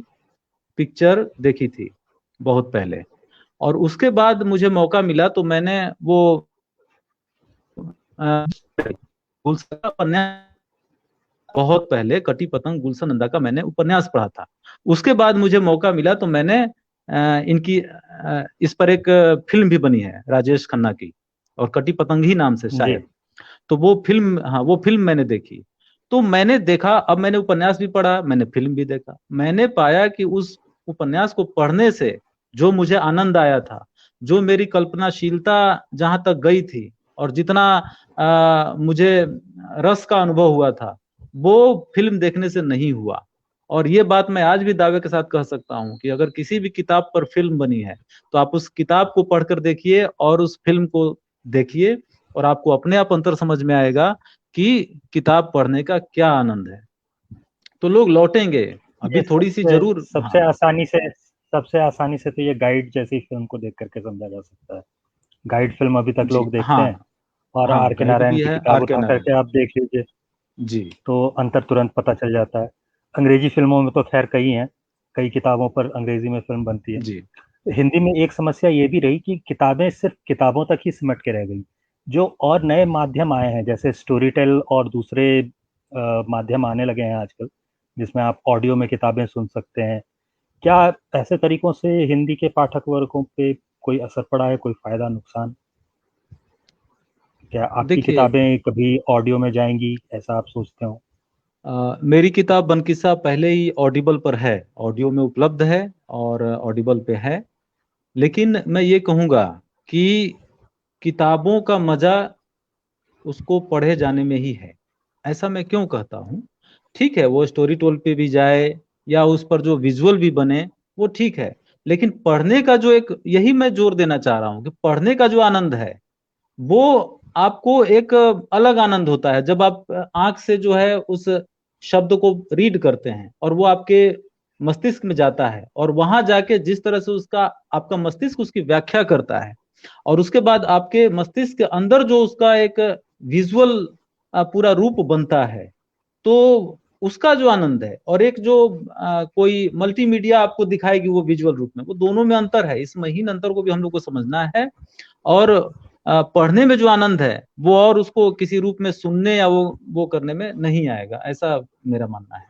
पिक्चर देखी थी, बहुत पहले। और उसके बाद मुझे मौका मिला तो मैंने वो गुलशन का उपन्यास, बहुत पहले कटी पतंग गुलशन नंदा का मैंने उपन्यास पढ़ा था। उसके बाद मुझे मौका मिला तो मैंने इस पर एक फिल्म भी बनी है राजेश खन्ना की, और कटी पतंग ही नाम से जी। शायद। तो वो फिल्म, हाँ वो फिल्म मैंने देखी। तो मैंने देखा, अब मैंने उपन्यास भी पढ़ा, मैंने फिल्म भी देखा, मैंने पाया कि उस उपन्यास को पढ़ने से जो मुझे आनंद आया था, जो मेरी कल्पनाशीलता जहां तक गई थी और जितना मुझे रस का अनुभव हुआ था, वो फिल्म देखने से नहीं हुआ। और ये बात मैं आज भी दावे के साथ कह सकता हूं कि अगर किसी भी किताब पर फिल्म बनी है तो आप उस किताब को पढ़कर देखिए और उस फिल्म को देखिए, और आपको अपने आप अंतर समझ में आएगा कि किताब पढ़ने का क्या आनंद है। तो लोग लौटेंगे। ये अभी थोड़ी सी सबसे जरूर, सबसे हाँ। आसानी से सबसे आसानी से तो ये गाइड जैसी फिल्म को देख करके समझा जा सकता है। गाइड फिल्म अभी तक जी लोग देखते हैं, हाँ। और हाँ आर के गाइड नारायण भी की है, किताब आर के उठा नारायण। करके आप देख लीजिए, जी तो अंतर तुरंत पता चल जाता है। अंग्रेजी फिल्मों में तो खैर कई हैं, कई किताबों पर अंग्रेजी में फिल्म बनती है। जी। हिंदी में एक समस्या ये भी रही कि किताबें सिर्फ किताबों तक ही सिमट के रह गई। जो और नए माध्यम आए हैं जैसे स्टोरी टेल और दूसरे माध्यम आने लगे हैं आजकल, जिसमें आप ऑडियो में किताबें सुन सकते हैं, क्या ऐसे तरीकों से हिंदी के पाठक वर्गों पे कोई असर पड़ा है, कोई फायदा नुकसान? क्या आपकी देखिए, किताबें कभी ऑडियो में जाएंगी, ऐसा आप सोचते हो? मेरी किताब बनकिस्सा पहले ही ऑडिबल पर है, ऑडियो में उपलब्ध है और ऑडिबल पे है। लेकिन मैं ये कहूँगा कि किताबों का मजा उसको पढ़े जाने में ही है। ऐसा मैं क्यों कहता हूँ? ठीक है, वो स्टोरी टोल पे भी जाए या उस पर जो विजुअल भी बने, वो ठीक है। लेकिन पढ़ने का जो एक, यही मैं जोर देना चाह रहा हूँ कि पढ़ने का जो आनंद है, वो आपको एक अलग आनंद होता है जब आप आंख से जो है उस शब्द को रीड करते हैं और वो आपके मस्तिष्क में जाता है, और वहां जाके जिस तरह से उसका आपका मस्तिष्क उसकी व्याख्या करता है, और उसके बाद आपके मस्तिष्क के अंदर जो उसका एक विजुअल पूरा रूप बनता है, तो उसका जो आनंद है, और एक जो कोई मल्टीमीडिया आपको दिखाएगी वो विजुअल रूप में, वो दोनों में अंतर है। इस महीन अंतर को भी हम लोग को समझना है। और पढ़ने में जो आनंद है वो और उसको किसी रूप में सुनने या वो करने में नहीं आएगा, ऐसा मेरा मानना है।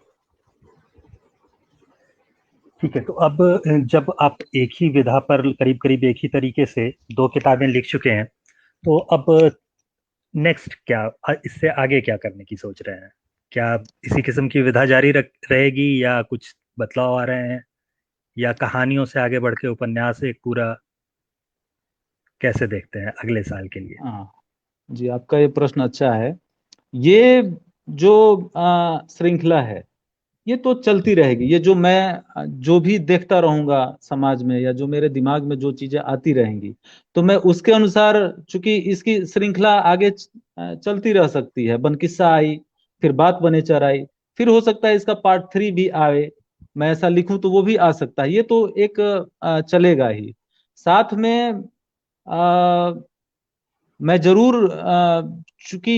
ठीक है, तो अब जब आप एक ही विधा पर करीब करीब एक ही तरीके से दो किताबें लिख चुके हैं, तो अब नेक्स्ट क्या, इससे आगे क्या करने की सोच रहे हैं? क्या इसी किस्म की विधा जारी रहेगी, या कुछ बदलाव आ रहे हैं, या कहानियों से आगे बढ़ के उपन्यास एक पूरा, कैसे देखते हैं अगले साल के लिए? हाँ जी, आपका ये प्रश्न अच्छा है। ये जो श्रृंखला है, ये तो चलती रहेगी। ये जो मैं जो भी देखता रहूंगा समाज में, या जो मेरे दिमाग में जो चीजें आती रहेंगी, तो मैं उसके अनुसार, चूंकि इसकी श्रृंखला आगे चलती रह सकती है। बनकिस्सा आई, फिर बात बनेचर आई, फिर हो सकता है इसका पार्ट 3 भी आए, मैं ऐसा लिखूं तो वो भी आ सकता है। ये तो एक चलेगा ही। साथ में मैं जरूर चूंकि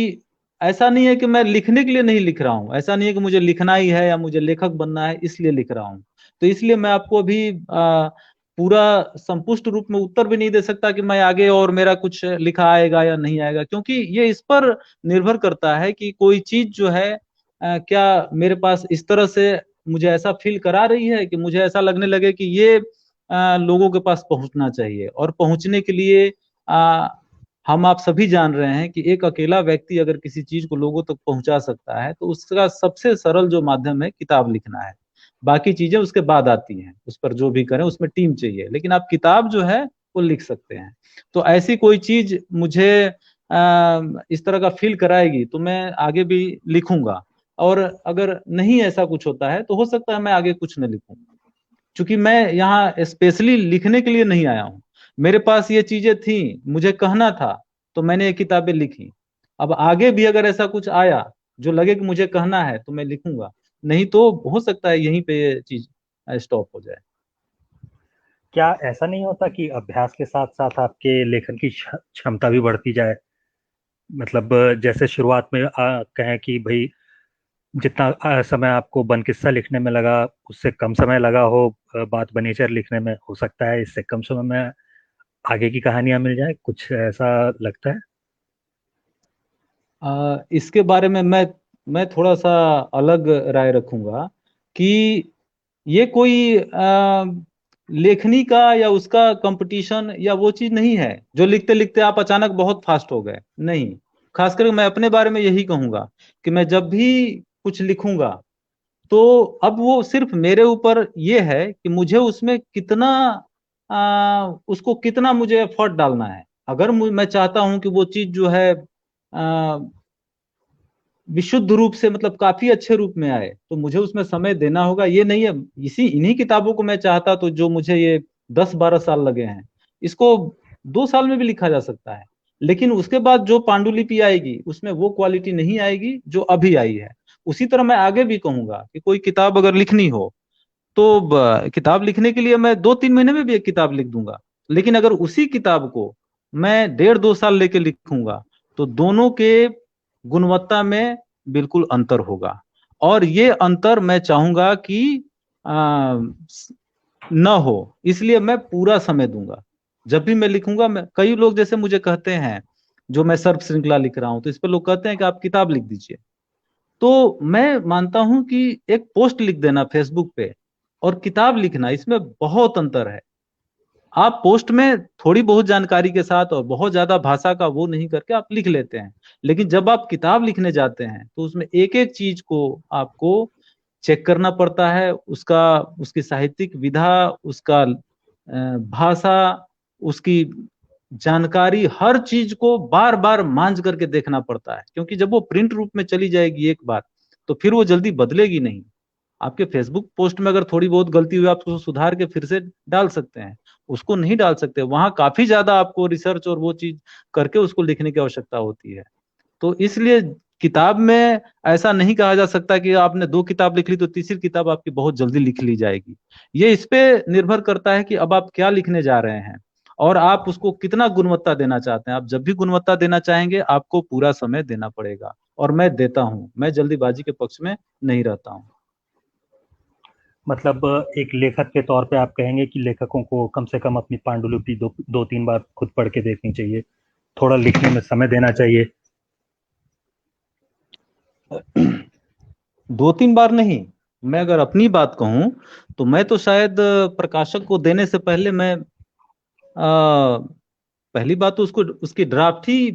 ऐसा नहीं है कि मैं लिखने के लिए नहीं लिख रहा हूँ, ऐसा नहीं है कि मुझे लिखना ही है या मुझे लेखक बनना है इसलिए लिख रहा हूँ। तो इसलिए मैं आपको अभी पूरा संपुष्ट रूप में उत्तर भी नहीं दे सकता कि मैं आगे और मेरा कुछ लिखा आएगा या नहीं आएगा, क्योंकि ये इस पर निर्भर करता है कि कोई चीज जो है क्या मेरे पास इस तरह से मुझे ऐसा फील करा रही है कि मुझे ऐसा लगने लगे कि ये लोगों के पास पहुंचना चाहिए। और पहुंचने के लिए हम आप सभी जान रहे हैं कि एक अकेला व्यक्ति अगर किसी चीज को लोगों तक पहुंचा सकता है, तो उसका सबसे सरल जो माध्यम है किताब लिखना है। बाकी चीजें उसके बाद आती हैं, उस पर जो भी करें उसमें टीम चाहिए, लेकिन आप किताब जो है वो लिख सकते हैं। तो ऐसी कोई चीज मुझे इस तरह का फील कराएगी तो मैं आगे भी लिखूंगा। और अगर नहीं ऐसा कुछ होता है तो हो सकता है मैं आगे कुछ न लिखूं, क्योंकि मैं यहाँ स्पेशली लिखने के लिए नहीं आया हूँ। मेरे पास ये चीजें थी, मुझे कहना था, तो मैंने ये किताबें लिखी। अब आगे भी अगर ऐसा कुछ आया जो लगे कि मुझे कहना है तो मैं लिखूंगा, नहीं तो हो सकता है यहीं पे ये चीज स्टॉप हो जाए। क्या ऐसा नहीं होता कि अभ्यास के साथ साथ आपके लेखन की क्षमता भी बढ़ती जाए? मतलब जैसे शुरुआत में कहें कि भाई जितना समय आपको बनकिस्सा लिखने में लगा, उससे कम समय लगा हो बात बनेचर लिखने में, हो सकता है इससे कम समय में आगे की कहानियां मिल जाए, कुछ ऐसा लगता है? इसके बारे में मैं थोड़ा सा अलग राय रखूंगा कि ये कोई लेखनी का या उसका कंपटीशन या वो चीज नहीं है जो लिखते लिखते आप अचानक बहुत फास्ट हो गए, नहीं। खासकर मैं अपने बारे में यही कहूंगा कि मैं जब भी कुछ लिखूंगा, तो अब वो सिर्फ मेरे ऊपर ये है कि मुझे उसमें कितना उसको कितना मुझे एफर्ट डालना है। अगर मैं चाहता हूं कि वो चीज जो है विशुद्ध रूप से, मतलब काफी अच्छे रूप में आए, तो मुझे उसमें समय देना होगा। ये नहीं है इसी इन्हीं किताबों को मैं चाहता तो जो मुझे ये 10-12 साल लगे हैं, इसको 2 साल में भी लिखा जा सकता है। लेकिन उसके बाद जो पांडुलिपि आएगी उसमें वो क्वालिटी नहीं आएगी जो अभी आई है। उसी तरह मैं आगे भी कहूंगा कि कोई किताब अगर लिखनी हो, तो किताब लिखने के लिए मैं 2-3 महीने में भी एक किताब लिख दूंगा। लेकिन अगर उसी किताब को मैं 1.5-2 साल लेके लिखूंगा, तो दोनों के गुणवत्ता में बिल्कुल अंतर होगा। और ये अंतर मैं चाहूंगा कि न हो, इसलिए मैं पूरा समय दूंगा। जब भी मैं लिखूंगा, मैं, कई लोग जैसे मुझे कहते हैं जो मैं सर्प श्रृंखला लिख रहा हूं, तो इस पर लोग कहते हैं कि आप किताब लिख दीजिए। तो मैं मानता हूं कि एक पोस्ट लिख देना फेसबुक पे और किताब लिखना, इसमें बहुत अंतर है। आप पोस्ट में थोड़ी बहुत जानकारी के साथ और बहुत ज्यादा भाषा का वो नहीं करके आप लिख लेते हैं, लेकिन जब आप किताब लिखने जाते हैं तो उसमें एक एक चीज को आपको चेक करना पड़ता है, उसका, उसकी साहित्यिक विधा, उसका भाषा, उसकी जानकारी, हर चीज को बार बार मांझ करके देखना पड़ता है, क्योंकि जब वो प्रिंट रूप में चली जाएगी एक बार, तो फिर वो जल्दी बदलेगी नहीं। आपके फेसबुक पोस्ट में अगर थोड़ी बहुत गलती हुई, आप उसको सुधार के फिर से डाल सकते हैं, उसको नहीं डाल सकते। वहां काफी ज्यादा आपको रिसर्च और वो चीज करके उसको लिखने की आवश्यकता होती है। तो इसलिए किताब में ऐसा नहीं कहा जा सकता कि आपने 2 किताब लिख ली तो तीसरी किताब आपकी बहुत जल्दी लिख ली जाएगी। ये इस पे निर्भर करता है कि अब आप क्या लिखने जा रहे हैं और आप उसको कितना गुणवत्ता देना चाहते हैं। आप जब भी गुणवत्ता देना चाहेंगे आपको पूरा समय देना पड़ेगा, और मैं देता हूं, मैं जल्दीबाजी के पक्ष में नहीं रहता हूं। मतलब एक लेखक के तौर पे आप कहेंगे कि लेखकों को कम से कम अपनी पांडुलिपि दो तीन बार खुद पढ़ के देखनी चाहिए, थोड़ा लिखने में समय देना चाहिए। 2-3 बार नहीं, मैं अगर अपनी बात कहूं तो मैं तो शायद प्रकाशक को देने से पहले मैं पहली बात तो उसको, उसकी ड्राफ्ट ही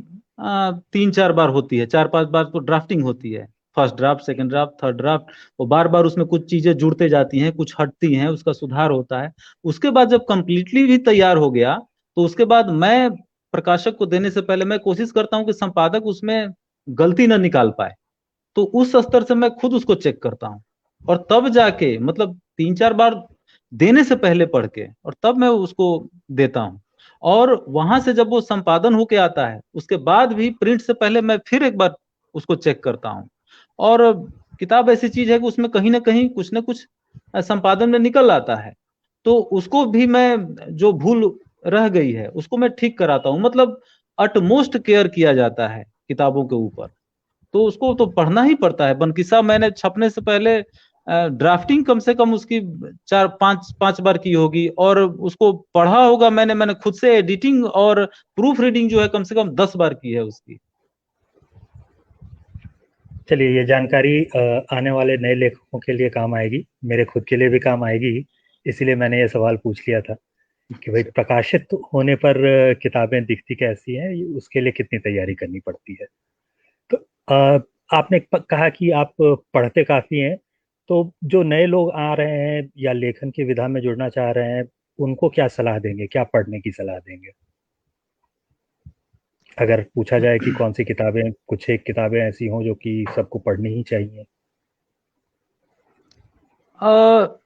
3-4 बार होती है, 4-5 बार तो ड्राफ्टिंग होती है। First draft, second draft, third draft. वो बार बार उसमें कुछ चीजें जुड़ते जाती हैं, कुछ हटती हैं, उसका सुधार होता है। उसके बाद जब कंप्लीटली भी तैयार हो गया, तो उसके बाद मैं प्रकाशक को देने से पहले मैं कोशिश करता हूँ कि संपादक उसमें गलती ना निकाल पाए। तो उस स्तर से मैं खुद उसको चेक करता हूँ, और तब जाके, मतलब 3-4 बार देने से पहले पढ़ के, और तब मैं उसको देता हूँ। और वहां से जब वो संपादन होके आता है, उसके बाद भी प्रिंट से पहले मैं फिर एक बार उसको चेक करता हूँ। और किताब ऐसी चीज है कि उसमें कहीं ना कहीं कुछ ना कुछ संपादन में निकल आता है, तो उसको भी मैं, जो भूल रह गई है उसको मैं ठीक कराता हूँ। मतलब अटमोस्ट केयर किया जाता है किताबों के ऊपर, तो उसको तो पढ़ना ही पड़ता है। बनकिसा मैंने छपने से पहले ड्राफ्टिंग कम से कम उसकी 4-5 बार की होगी, और उसको पढ़ा होगा मैंने खुद से एडिटिंग और प्रूफ रीडिंग जो है कम से कम 10 बार की है उसकी। चलिए, ये जानकारी आने वाले नए लेखकों के लिए काम आएगी, मेरे खुद के लिए भी काम आएगी। इसीलिए मैंने ये सवाल पूछ लिया था कि भाई प्रकाशित होने पर किताबें दिखती कैसी हैं, उसके लिए कितनी तैयारी करनी पड़ती है। तो आपने कहा कि आप पढ़ते काफी हैं, तो जो नए लोग आ रहे हैं या लेखन की विधा में जुड़ना चाह रहे हैं, उनको क्या सलाह देंगे, क्या पढ़ने की सलाह देंगे? अगर पूछा जाए कि कौन सी किताबें, कुछ एक किताबें ऐसी हों जो कि सबको पढ़नी ही चाहिए। अ,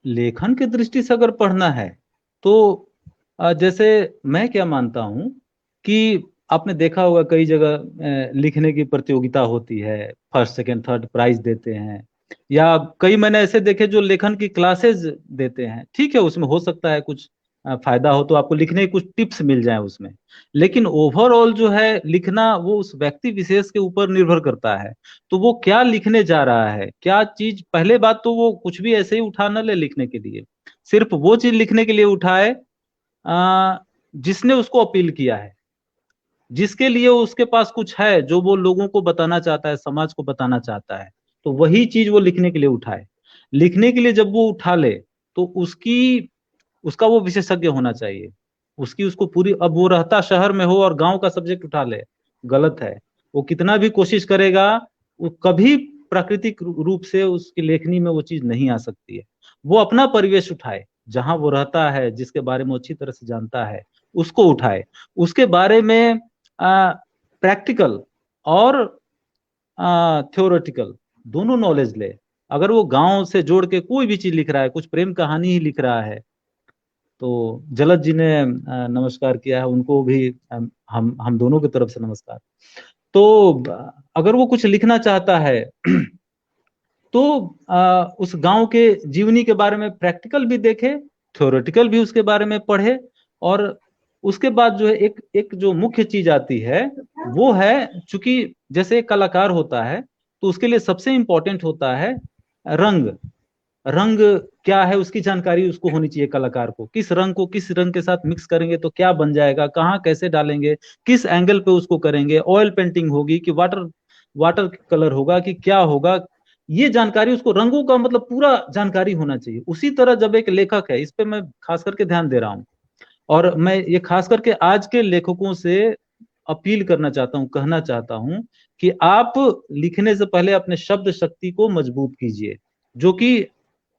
लेखन की दृष्टि से अगर पढ़ना है तो जैसे मैं क्या मानता हूं कि आपने देखा होगा कई जगह लिखने की प्रतियोगिता होती है, फर्स्ट सेकंड थर्ड प्राइज देते हैं, या कई मैंने ऐसे देखे जो लेखन की क्लासेस देते हैं। ठीक है, उसमें हो सकता है कुछ फायदा हो, तो आपको लिखने की कुछ टिप्स मिल जाए उसमें। लेकिन ओवरऑल जो है लिखना, वो उस व्यक्ति विशेष के ऊपर निर्भर करता है। तो वो क्या लिखने जा रहा है, क्या चीज, पहले बात तो वो कुछ भी ऐसे ही उठा न ले लिखने के लिए। सिर्फ वो चीज लिखने के लिए उठाए जिसने उसको अपील किया है, जिसके लिए उसके पास कुछ है, जो वो लोगों को बताना चाहता है, समाज को बताना चाहता है, तो वही चीज वो लिखने के लिए उठाए। लिखने के लिए जब वो उठा ले, तो उसकी, उसका वो विशेषज्ञ होना चाहिए। उसकी, उसको पूरी, अब वो रहता शहर में हो और गांव का सब्जेक्ट उठा ले, गलत है। वो कितना भी कोशिश करेगा, वो कभी प्राकृतिक रूप से उसकी लेखनी में वो चीज नहीं आ सकती है। वो अपना परिवेश उठाए, जहां वो रहता है, जिसके बारे में वो अच्छी तरह से जानता है, उसको उठाए। उसके बारे में प्रैक्टिकल और थ्योरेटिकल दोनों नॉलेज ले। अगर वो गांव से जोड़ के कोई भी चीज लिख रहा है, कुछ प्रेम कहानी ही लिख रहा है, तो जलद जी ने नमस्कार किया है, उनको भी हम दोनों की तरफ से नमस्कार। तो अगर वो कुछ लिखना चाहता है तो उस गांव के जीवनी के बारे में प्रैक्टिकल भी देखे, थ्योरेटिकल भी उसके बारे में पढ़े। और उसके बाद जो है एक एक जो मुख्य चीज आती है, वो है, चूंकि जैसे एक कलाकार होता है, तो उसके लिए सबसे इंपॉर्टेंट होता है रंग। रंग क्या है उसकी जानकारी उसको होनी चाहिए, कलाकार को किस रंग को किस रंग के साथ मिक्स करेंगे तो क्या बन जाएगा, कहाँ कैसे डालेंगे, किस एंगल पे उसको करेंगे, ऑयल पेंटिंग होगी कि वाटर वाटर कलर होगा कि क्या होगा, ये जानकारी उसको, रंगों का मतलब पूरा जानकारी होना चाहिए। उसी तरह जब एक लेखक है, इस पे मैं खास करके ध्यान दे रहा हूँ, और मैं ये खास करके आज के लेखकों से अपील करना चाहता हूँ, कहना चाहता हूँ कि आप लिखने से पहले अपने शब्द शक्ति को मजबूत कीजिए, जो कि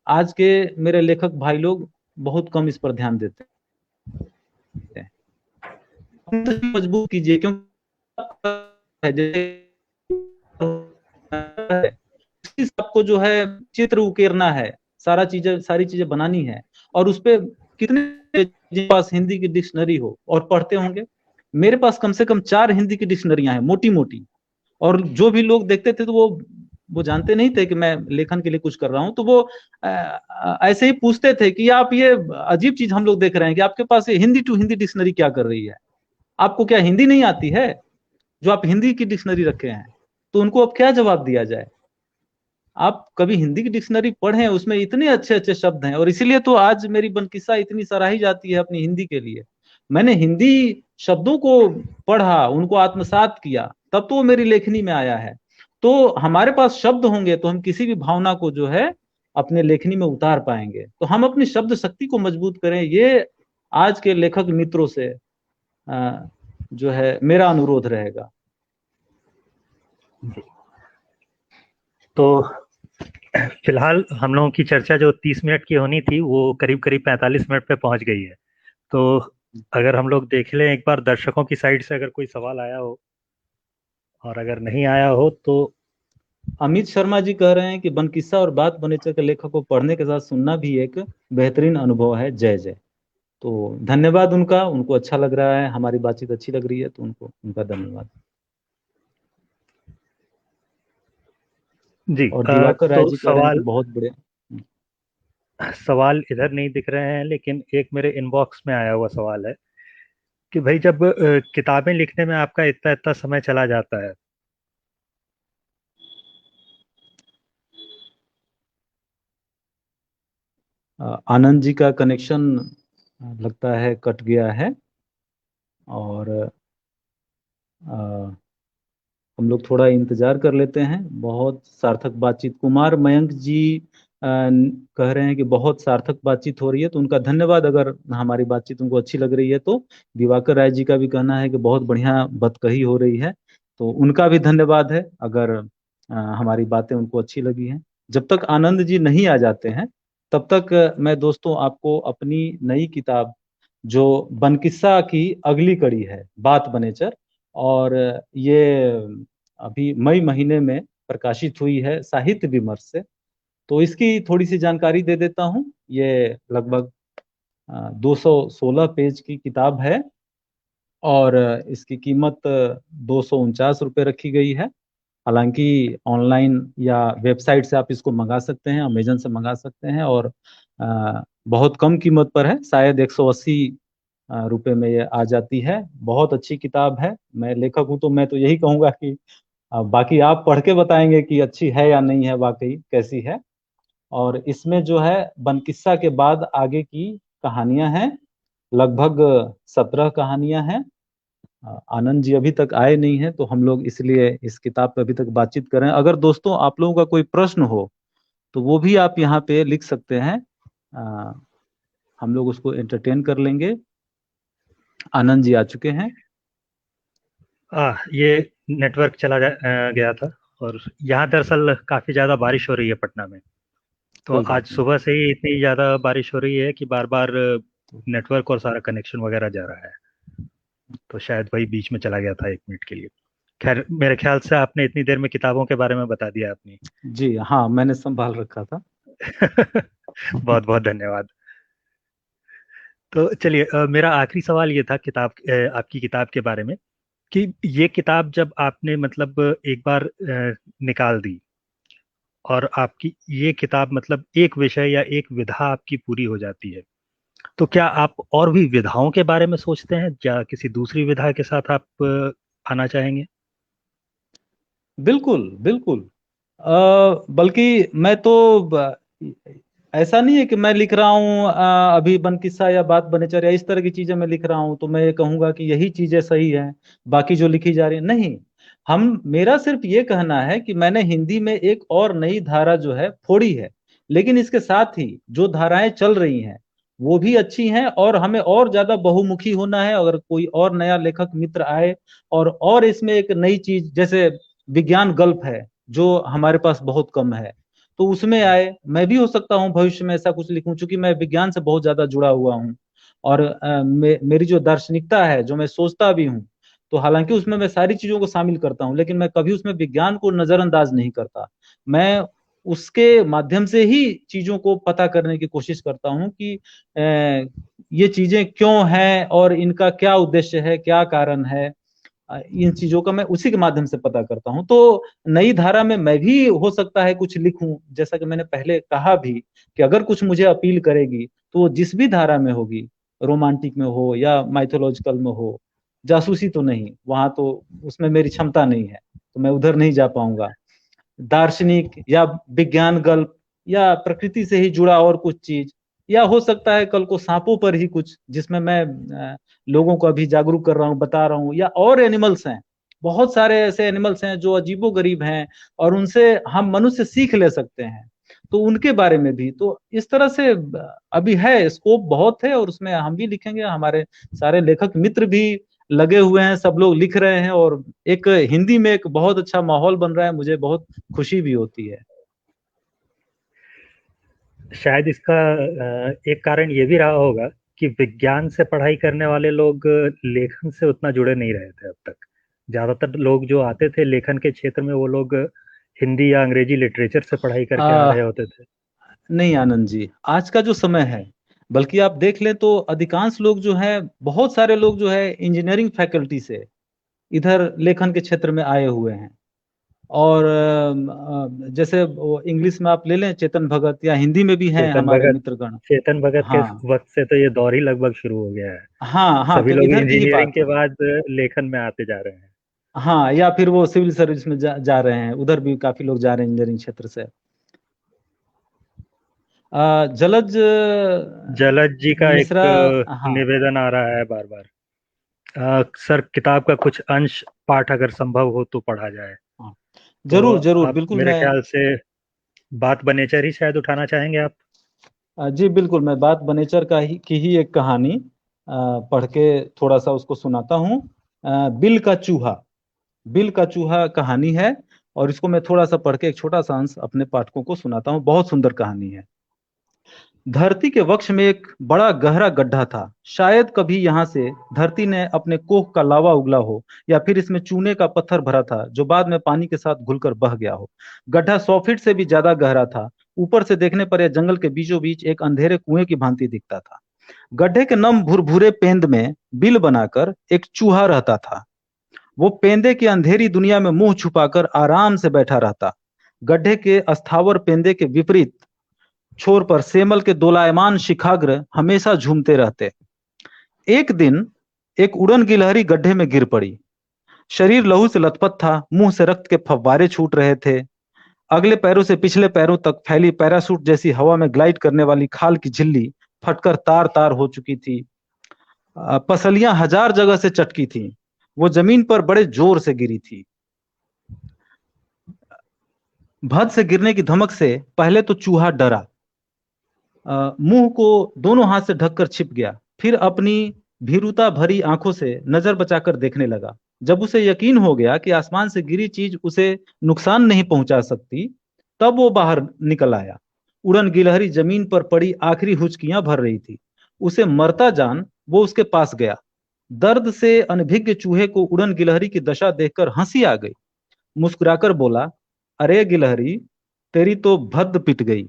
आज के मेरे लेखक भाई लोग बहुत कम इस पर ध्यान देते हैं। मजबूत कीजिए, क्योंकि आपको जो है चित्र उकेरना है, सारी चीजें बनानी है, और उस पे कितने जिनके पास हिंदी की डिक्शनरी हो और पढ़ते होंगे, मेरे पास कम से कम 4 हिंदी की डिक्शनरियां हैं, मोटी मोटी। और जो भी लोग देखते थे तो वो जानते नहीं थे कि मैं लेखन के लिए कुछ कर रहा हूं, तो वो ऐसे ही पूछते थे कि आप ये अजीब चीज हम लोग देख रहे हैं कि आपके पास ये हिंदी टू हिंदी डिक्शनरी क्या कर रही है, आपको क्या हिंदी नहीं आती है जो आप हिंदी की डिक्शनरी रखे हैं। तो उनको अब क्या जवाब दिया जाए? आप कभी हिंदी की डिक्शनरी पढ़ें, उसमें इतने अच्छे अच्छे शब्द हैं, और इसीलिए तो आज मेरी बनकिस्सा इतनी सराही जाती है अपनी हिंदी के लिए। मैंने हिंदी शब्दों को पढ़ा, उनको आत्मसात किया, तब तो वो मेरी लेखनी में आया है। तो हमारे पास शब्द होंगे तो हम किसी भी भावना को जो है अपने लेखनी में उतार पाएंगे। तो हम अपनी शब्द शक्ति को मजबूत करें, ये आज के लेखक मित्रों से जो है मेरा अनुरोध रहेगा। तो फिलहाल हम लोगों की चर्चा जो 30 मिनट की होनी थी वो करीब करीब 45 मिनट पे पहुंच गई है। तो अगर हम लोग देख लें एक बार दर्शकों की साइड से अगर कोई सवाल आया हो, और अगर नहीं आया हो तो। अमित शर्मा जी कह रहे हैं कि बनकिस्सा और बात बनेचर के लेखक को पढ़ने के साथ सुनना भी एक बेहतरीन अनुभव है, जय जय। तो धन्यवाद उनका, उनको अच्छा लग रहा है, हमारी बातचीत अच्छी लग रही है, तो उनको उनका धन्यवाद। जी और दिवाकर राय तो जी कह रहे हैं कि सवाल बहुत बड़े। सवाल इधर नहीं दिख रहे हैं, लेकिन एक मेरे इनबॉक्स में आया हुआ सवाल है कि भाई जब किताबें लिखने में आपका इतना इतना समय चला जाता है। आनंद जी का कनेक्शन लगता है कट गया है, और अ, हम लोग थोड़ा इंतजार कर लेते हैं। बहुत सार्थक बातचीत, कुमार मयंक जी कह रहे हैं कि बहुत सार्थक बातचीत हो रही है, तो उनका धन्यवाद। अगर हमारी बातचीत उनको अच्छी लग रही है तो दिवाकर राय जी का भी कहना है कि बहुत बढ़िया बतकही हो रही है, तो उनका भी धन्यवाद है अगर हमारी बातें उनको अच्छी लगी हैं। जब तक आनंद जी नहीं आ जाते हैं तब तक मैं दोस्तों आपको अपनी नई किताब, जो बनकिस्सा की अगली कड़ी है, बात बनेचर, और ये अभी मई महीने में प्रकाशित हुई है साहित्य विमर्श से, तो इसकी थोड़ी सी जानकारी दे देता हूँ। ये लगभग 216 पेज की किताब है, और इसकी कीमत 249 रुपये रखी गई है। हालांकि ऑनलाइन या वेबसाइट से आप इसको मंगा सकते हैं, अमेजन से मंगा सकते हैं, और बहुत कम कीमत पर है, शायद 180 रुपए में ये आ जाती है। बहुत अच्छी किताब है। मैं लेखक हूं तो मैं तो यही कहूंगा कि बाकी आप पढ़ के बताएंगे कि अच्छी है या नहीं है, वाकई कैसी है। और इसमें जो है बनकिस्सा के बाद आगे की कहानियां हैं, लगभग 17 कहानियां हैं। आनंद जी अभी तक आए नहीं हैं, तो हम लोग इसलिए इस किताब पे अभी तक बातचीत कर रहे हैं। अगर दोस्तों आप लोगों का कोई प्रश्न हो तो वो भी आप यहाँ पे लिख सकते हैं, अ, हम लोग उसको एंटरटेन कर लेंगे। आनंद जी आ चुके हैं। ये नेटवर्क गया था। और यहाँ दरअसल काफ़ी ज़्यादा बारिश हो रही है पटना में। तो कोई आज बात नहीं। सुबह से ही इतनी ज़्यादा बारिश हो रही है कि बार बार नेटवर्क और सारा कनेक्शन वगैरह जा रहा है। तो शायद वही बीच में चला गया था 1 मिनट के लिए। खैर, मेरे ख्याल से आपने इतनी देर में किताबों के बारे में बता दिया अपनी। जी हाँ, मैंने संभाल रखा था। बहुत बहुत धन्यवाद। तो चलिए, मेरा आखिरी सवाल ये था आपकी किताब के बारे में, कि ये किताब जब आपने मतलब एक बार निकाल दी, और आपकी ये किताब मतलब एक विषय या एक विधा आपकी पूरी हो जाती है, तो क्या आप और भी विधाओं के बारे में सोचते हैं, या किसी दूसरी विधा के साथ आप आना चाहेंगे? बिल्कुल बिल्कुल। बल्कि मैं तो ऐसा नहीं है कि मैं लिख रहा हूँ अभी बन किस्सा या बात बनेचर या इस तरह की चीजें मैं लिख रहा हूँ तो मैं ये कहूंगा कि यही चीजें सही हैं, बाकी जो लिखी जा रही है नहीं। हम मेरा सिर्फ ये कहना है कि मैंने हिंदी में एक और नई धारा जो है फोड़ी है, लेकिन इसके साथ ही जो धाराएं चल रही हैं वो भी अच्छी हैं, और हमें और ज्यादा बहुमुखी होना है। अगर कोई और नया लेखक मित्र आए और इसमें एक नई चीज, जैसे विज्ञान गल्प है जो हमारे पास बहुत कम है, तो उसमें आए। मैं भी हो सकता हूँ भविष्य में ऐसा कुछ लिखूं, क्योंकि मैं विज्ञान से बहुत ज्यादा जुड़ा हुआ हूँ। और मेरी जो दार्शनिकता है, जो मैं सोचता भी हूँ, तो हालांकि उसमें मैं सारी चीजों को शामिल करता हूँ, लेकिन मैं कभी उसमें विज्ञान को नजरअंदाज नहीं करता। मैं उसके माध्यम से ही चीजों को पता करने की कोशिश करता हूँ कि ये चीजें क्यों हैं और इनका क्या उद्देश्य है, क्या कारण है। इन चीजों का मैं उसी के माध्यम से पता करता हूँ। तो नई धारा में मैं भी हो सकता है कुछ लिखूं, जैसा कि मैंने पहले कहा भी कि अगर कुछ मुझे अपील करेगी तो वो जिस भी धारा में होगी, रोमांटिक में हो या माइथोलॉजिकल में हो, जासूसी तो नहीं, वहां तो उसमें मेरी क्षमता नहीं है, तो मैं उधर नहीं जा पाऊंगा। दार्शनिक या विज्ञान गल्प या प्रकृति से ही जुड़ा और कुछ चीज, या हो सकता है कल को सांपों पर ही कुछ, जिसमें मैं लोगों को अभी जागरूक कर रहा हूँ, बता रहा हूँ। या और एनिमल्स हैं, बहुत सारे ऐसे एनिमल्स हैं जो अजीबोगरीब हैं और उनसे हम मनुष्य सीख ले सकते हैं, तो उनके बारे में भी। तो इस तरह से अभी है, स्कोप बहुत है, और उसमें हम भी लिखेंगे, हमारे सारे लेखक मित्र भी लगे हुए हैं, सब लोग लिख रहे हैं, और एक हिंदी में एक बहुत अच्छा माहौल बन रहा है, मुझे बहुत खुशी भी होती है। शायद इसका एक कारण ये भी रहा होगा कि विज्ञान से पढ़ाई करने वाले लोग लेखन से उतना जुड़े नहीं रहे थे अब तक। ज्यादातर लोग जो आते थे लेखन के क्षेत्र में, वो लोग हिंदी या अंग्रेजी लिटरेचर से पढ़ाई करके आ रहे आ, होते थे। नहीं आनंद जी, आज का जो समय है, बल्कि आप देख लें तो अधिकांश लोग जो है, बहुत सारे लोग जो है इंजीनियरिंग फैकल्टी से इधर लेखन के क्षेत्र में आए हुए हैं। और जैसे वो इंग्लिश में आप ले लें चेतन भगत, या हिंदी में भी हैं चेतन हमारे भगत मित्रगण। चेतन भगत के हाँ वक्त से तो ये दौर ही लगभग शुरू हो गया है। हाँ हाँ, सभी तो लोग इधर की ही इंजीनियरिंग बात के है। बाद लेखन में आते जा रहे हैं। हाँ, या फिर वो सिविल सर्विस में जा रहे हैं, उधर भी काफी लोग जा रहे हैं इंजीनियरिंग क्षेत्र से। जलज जलज जी का एक मिश्रा। हाँ निवेदन आ रहा है बार बार। सर, किताब का कुछ अंश पाठ अगर संभव हो तो पढ़ा जाए। हाँ, तो जरूर जरूर, आप, बिल्कुल मेरे मैं ख्याल से, बात बनेचर ही शायद उठाना चाहेंगे आप। जी बिल्कुल, मैं बात बनेचर की ही एक कहानी पढ़ के थोड़ा सा उसको सुनाता हूँ। बिल का चूहा। बिल का चूहा कहानी है, और इसको मैं थोड़ा सा पढ़ के एक छोटा सा अंश अपने पाठकों को सुनाता हूँ। बहुत सुंदर कहानी है। धरती के वक्ष में एक बड़ा गहरा गड्ढा था। शायद कभी यहाँ से धरती ने अपने कोख का लावा उगला हो, या फिर इसमें चूने का पत्थर भरा था जो बाद में पानी के साथ घुलकर बह गया हो। गड्ढा 100 फीट से भी ज्यादा गहरा था। ऊपर से देखने पर यह जंगल के बीचों बीच एक अंधेरे कुएं की भांति दिखता था। गड्ढे के नम भुरभुरे पेंद में बिल बनाकर एक चूहा रहता था। वो पेंदे की अंधेरी दुनिया में मुंह छुपाकर आराम से बैठा रहता। गड्ढे के अस्थावर पेंदे के विपरीत छोर पर सेमल के दोलायमान शिखाग्र हमेशा झूमते रहते। एक दिन एक उड़न गिलहरी गड्ढे में गिर पड़ी। शरीर लहू से लथपथ था, मुंह से रक्त के फव्वारे छूट रहे थे। अगले पैरों से पिछले पैरों तक फैली पैरासूट जैसी हवा में ग्लाइड करने वाली खाल की झिल्ली फटकर तार तार हो चुकी थी। पसलियां हजार जगह से चटकी थी। वो जमीन पर बड़े जोर से गिरी थी। भद से गिरने की धमक से पहले तो चूहा डरा, मुंह को दोनों हाथ से ढककर छिप गया। फिर अपनी भीरुता भरी आंखों से नजर बचाकर देखने लगा। जब उसे यकीन हो गया कि आसमान से गिरी चीज उसे नुकसान नहीं पहुंचा सकती, तब वो बाहर निकल आया। उड़न गिलहरी जमीन पर पड़ी आखिरी हुचकियां भर रही थी। उसे मरता जान वो उसके पास गया। दर्द से अनभिज्ञ चूहे को उड़न गिलहरी की दशा देखकर हंसी आ गई। मुस्कुराकर बोला, अरे गिलहरी, तेरी तो भद्द पिट गई।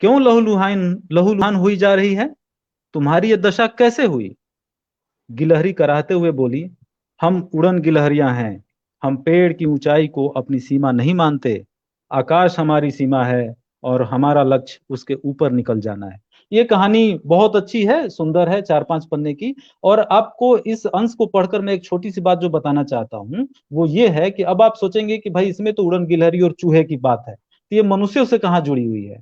क्यों लहूलुहान हुई जा रही है? तुम्हारी ये दशा कैसे हुई? गिलहरी कराहते हुए बोली, हम उड़न गिलहरियां हैं। हम पेड़ की ऊंचाई को अपनी सीमा नहीं मानते। आकाश हमारी सीमा है, और हमारा लक्ष्य उसके ऊपर निकल जाना है। ये कहानी बहुत अच्छी है, सुंदर है, 4-5 पन्ने की। और आपको इस अंश को पढ़कर मैं एक छोटी सी बात जो बताना चाहता हूँ, वो ये है कि अब आप सोचेंगे कि भाई इसमें तो उड़न गिलहरी और चूहे की बात है, तो ये मनुष्यों से कहाँ जुड़ी हुई है?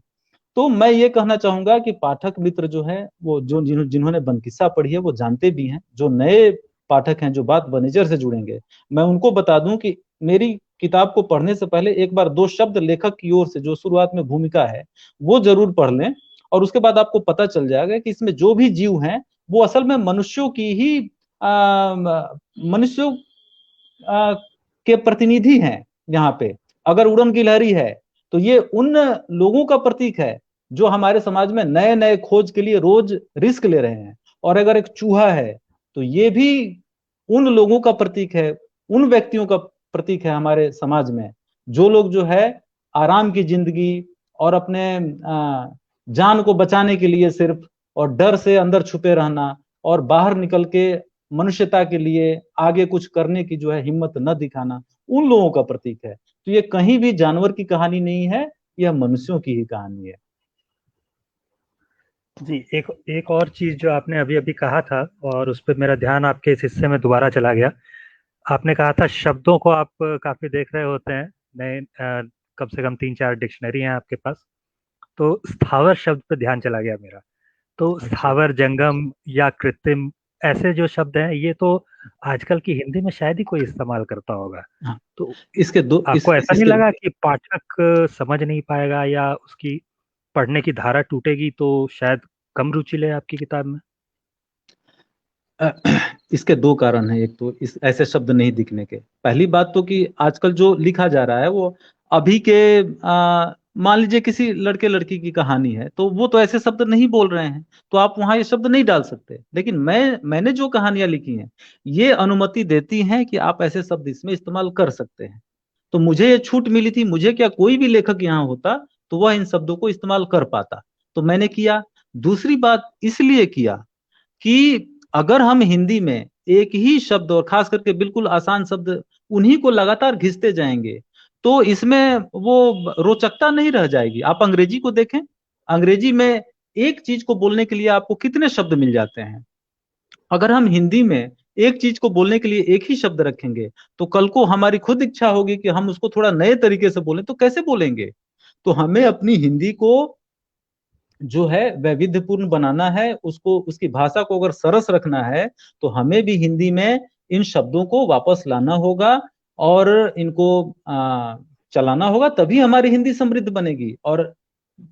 तो मैं ये कहना चाहूंगा कि पाठक मित्र जो है वो जो जिन्होंने बनकिस्सा पढ़ी है वो जानते भी हैं। जो नए पाठक हैं जो बात वनेजर से जुड़ेंगे, मैं उनको बता दूं कि मेरी किताब को पढ़ने से पहले एक बार दो शब्द लेखक की ओर से जो शुरुआत में भूमिका है वो जरूर पढ़ लें, और उसके बाद आपको पता चल जाएगा कि इसमें जो भी जीव हैं वो असल में मनुष्यों की ही मनुष्यों के प्रतिनिधि हैं यहाँ पे। अगर उड़न गिलहरी है तो ये उन लोगों का प्रतीक है जो हमारे समाज में नए नए खोज के लिए रोज रिस्क ले रहे हैं। और अगर एक चूहा है तो ये भी उन लोगों का प्रतीक है, उन व्यक्तियों का प्रतीक है हमारे समाज में, जो लोग जो है आराम की जिंदगी और अपने जान को बचाने के लिए सिर्फ, और डर से अंदर छुपे रहना और बाहर निकल के मनुष्यता के लिए आगे कुछ करने की जो है हिम्मत न दिखाना, उन लोगों का प्रतीक है। तो ये कहीं भी जानवर की कहानी नहीं है, यह मनुष्यों की ही कहानी है। जी, एक एक और चीज जो आपने अभी अभी कहा था, और उस पर मेरा ध्यान आपके इस हिस्से में दोबारा चला गया। आपने कहा था शब्दों को आप काफी देख रहे होते हैं, नए कम से कम 3-4 डिक्शनरी हैं आपके पास। तो स्थावर शब्द पे ध्यान चला गया मेरा। तो अच्छा। स्थावर, जंगम या कृत्रिम, ऐसे जो शब्द हैं ये तो आजकल की हिंदी में शायद ही कोई इस्तेमाल करता होगा। हाँ, तो इसके दो आपको ऐसा नहीं इसके लगा कि पाठक समझ नहीं पाएगा या उसकी पढ़ने की धारा टूटेगी, तो शायद कम रुचि ले आपकी किताब में? इसके दो कारण हैं। एक तो इस ऐसे शब्द नहीं दिखने के, पहली बात तो कि आजकल जो लिखा जा रहा है वो अभी के मान लीजिए किसी लड़के लड़की की कहानी है तो वो तो ऐसे शब्द नहीं बोल रहे हैं, तो आप वहां ये शब्द नहीं डाल सकते। लेकिन मैंने जो कहानियां लिखी हैं ये अनुमति देती हैं कि आप ऐसे शब्द इसमें इस्तेमाल कर सकते हैं। तो मुझे ये छूट मिली थी, मुझे क्या कोई भी लेखक यहाँ होता तो वह इन शब्दों को इस्तेमाल कर पाता, तो मैंने किया। दूसरी बात इसलिए किया कि अगर हम हिंदी में एक ही शब्द और खास करके बिल्कुल आसान शब्द उन्हीं को लगातार घिसते जाएंगे तो इसमें वो रोचकता नहीं रह जाएगी। आप अंग्रेजी को देखें, अंग्रेजी में एक चीज को बोलने के लिए आपको कितने शब्द मिल जाते हैं। अगर हम हिंदी में एक चीज को बोलने के लिए एक ही शब्द रखेंगे तो कल को हमारी खुद इच्छा होगी कि हम उसको थोड़ा नए तरीके से बोलें, तो कैसे बोलेंगे। तो हमें अपनी हिंदी को जो है वैविध्यपूर्ण बनाना है, उसको उसकी भाषा को अगर सरस रखना है तो हमें भी हिंदी में इन शब्दों को वापस लाना होगा और इनको चलाना होगा, तभी हमारी हिंदी समृद्ध बनेगी। और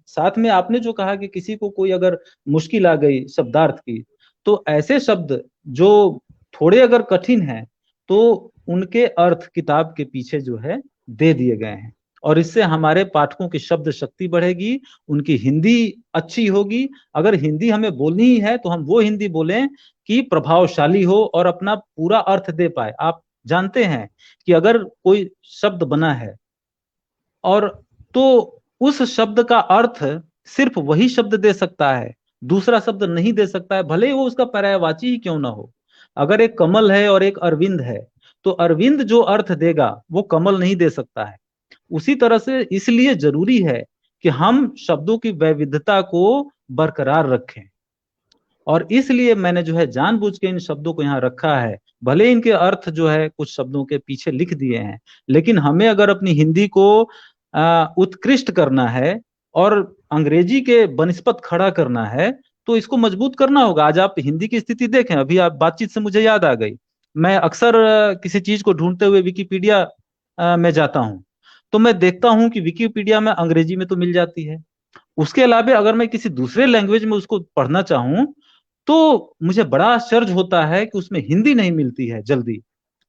साथ में आपने जो कहा कि किसी को कोई अगर मुश्किल आ गई शब्दार्थ की, तो ऐसे शब्द जो थोड़े अगर कठिन हैं तो उनके अर्थ किताब के पीछे जो है दे दिए गए हैं, और इससे हमारे पाठकों की शब्द शक्ति बढ़ेगी, उनकी हिंदी अच्छी होगी। अगर हिंदी हमें बोलनी ही है तो हम वो हिंदी बोलें कि प्रभावशाली हो और अपना पूरा अर्थ दे पाए। आप जानते हैं कि अगर कोई शब्द बना है और तो उस शब्द का अर्थ सिर्फ वही शब्द दे सकता है, दूसरा शब्द नहीं दे सकता है, भले ही वो उसका पर्यायवाची ही क्यों ना हो। अगर एक कमल है और एक अरविंद है तो अरविंद जो अर्थ देगा वो कमल नहीं दे सकता है। उसी तरह से इसलिए जरूरी है कि हम शब्दों की वैविधता को बरकरार रखें, और इसलिए मैंने जो है जानबूझ के इन शब्दों को यहाँ रखा है। भले इनके अर्थ जो है कुछ शब्दों के पीछे लिख दिए हैं, लेकिन हमें अगर अपनी हिंदी को उत्कृष्ट करना है और अंग्रेजी के बनिस्पत खड़ा करना है तो इसको मजबूत करना होगा। आज आप हिंदी की स्थिति देखें, अभी आप बातचीत से मुझे याद आ गई, मैं अक्सर किसी चीज को ढूंढते हुए विकिपीडिया में जाता हूँ, तो मैं देखता हूँ कि विकिपीडिया में अंग्रेजी में तो मिल जाती है, उसके अलावा अगर मैं किसी दूसरे लैंग्वेज में उसको पढ़ना चाहूँ तो मुझे बड़ा आश्चर्य होता है कि उसमें हिंदी नहीं मिलती है जल्दी।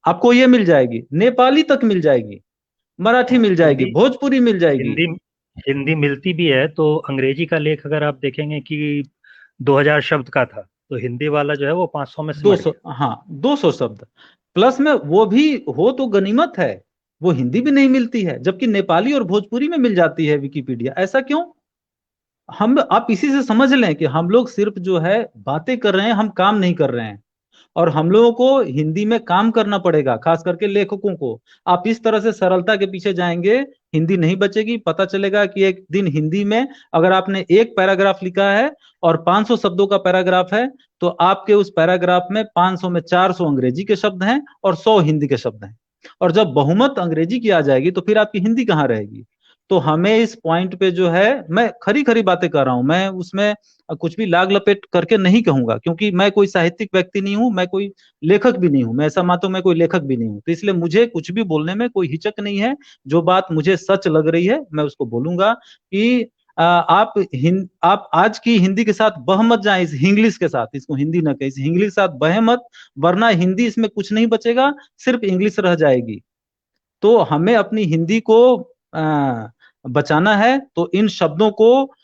आपको ये मिल जाएगी, नेपाली तक मिल जाएगी, मराठी मिल जाएगी, हिंदी भोजपुरी मिल जाएगी। हिंदी हिंदी मिलती भी है तो अंग्रेजी का लेख अगर आप देखेंगे कि 2000 शब्द का था, तो हिंदी वाला जो है वो 500 में दो सिमट सौ गया। हाँ 200 शब्द प्लस में वो भी हो तो गनीमत है, वो हिंदी भी नहीं मिलती है, जबकि नेपाली और भोजपुरी में मिल जाती है विकिपीडिया। ऐसा क्यों? हम आप इसी से समझ लें कि हम लोग सिर्फ जो है बातें कर रहे हैं, हम काम नहीं कर रहे हैं। और हम लोगों को हिंदी में काम करना पड़ेगा, खास करके लेखकों को। आप इस तरह से सरलता के पीछे जाएंगे, हिंदी नहीं बचेगी। पता चलेगा कि एक दिन हिंदी में अगर आपने एक पैराग्राफ लिखा है और 500 शब्दों का पैराग्राफ है तो आपके उस पैराग्राफ में 500 में 400 अंग्रेजी के शब्द हैं और 100 हिंदी के शब्द हैं। और जब बहुमत अंग्रेजी की आ जाएगी तो फिर आपकी हिंदी कहाँ रहेगी। तो हमें इस पॉइंट पे जो है, मैं खरी खरी बातें कर रहा हूं, मैं उसमें कुछ भी लाग लपेट करके नहीं कहूंगा, क्योंकि मैं कोई साहित्यिक व्यक्ति नहीं हूं, मैं कोई लेखक भी नहीं हूं, मैं ऐसा मानता हूं मैं कोई लेखक भी नहीं हूं, तो इसलिए मुझे कुछ भी बोलने में कोई हिचक नहीं है। जो बात मुझे सच लग रही है मैं उसको बोलूंगा कि आप आज की हिंदी के साथ बह मत जाए, इस इंग्लिश के साथ, इसको हिंदी ना कहे, इस इंग्लिश के साथ बह मत, वरना हिंदी इसमें कुछ नहीं बचेगा, सिर्फ इंग्लिश रह जाएगी। तो हमें अपनी हिंदी को बचाना है, तो इन शब्दों को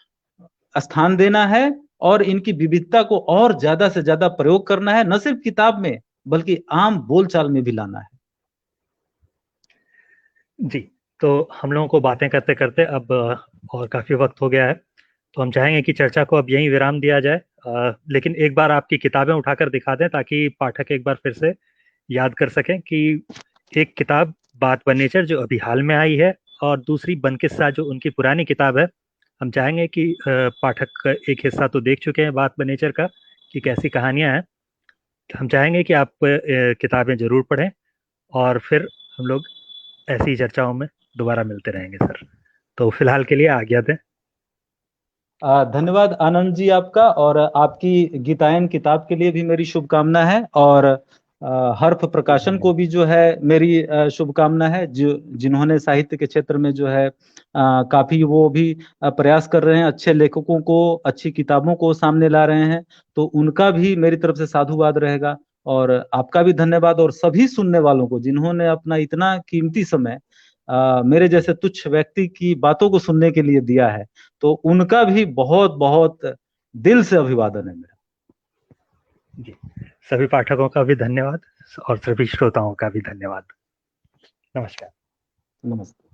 स्थान देना है और इनकी विविधता को और ज्यादा से ज्यादा प्रयोग करना है, न सिर्फ किताब में बल्कि आम बोलचाल में भी लाना है। जी। तो हम लोगों को बातें करते करते अब और काफ़ी वक्त हो गया है, तो हम चाहेंगे कि चर्चा को अब यहीं विराम दिया जाए। लेकिन एक बार आपकी किताबें उठाकर दिखा दें ताकि पाठक एक बार फिर से याद कर सकें कि एक किताब बात ब नेचर जो अभी हाल में आई है, और दूसरी बन किस्सा जो उनकी पुरानी किताब है। हम चाहेंगे कि पाठक का एक हिस्सा तो देख चुके हैं बात ब नेचर का कि कैसी कहानियां हैं। हम चाहेंगे कि आप किताबें जरूर पढ़ें, और फिर हम लोग ऐसी चर्चाओं में दोबारा मिलते रहेंगे सर। तो फिलहाल के लिए आज्ञा दें। धन्यवाद आनंद जी आपका, और आपकी गीतायन किताब के लिए भी मेरी शुभकामना है, और हर्फ प्रकाशन को भी जो है मेरी शुभकामना है, जो जिन्होंने साहित्य के क्षेत्र में जो है काफी वो भी प्रयास कर रहे हैं, अच्छे लेखकों को, अच्छी किताबों को सामने ला रहे हैं, तो उनका भी मेरी तरफ से साधुवाद रहेगा। और आपका भी धन्यवाद, और सभी सुनने वालों को जिन्होंने अपना इतना कीमती समय मेरे जैसे तुच्छ व्यक्ति की बातों को सुनने के लिए दिया है, तो उनका भी बहुत बहुत दिल से अभिवादन है मेरा। जी। सभी पाठकों का भी धन्यवाद, और सभी श्रोताओं का भी धन्यवाद। नमस्कार। नमस्ते।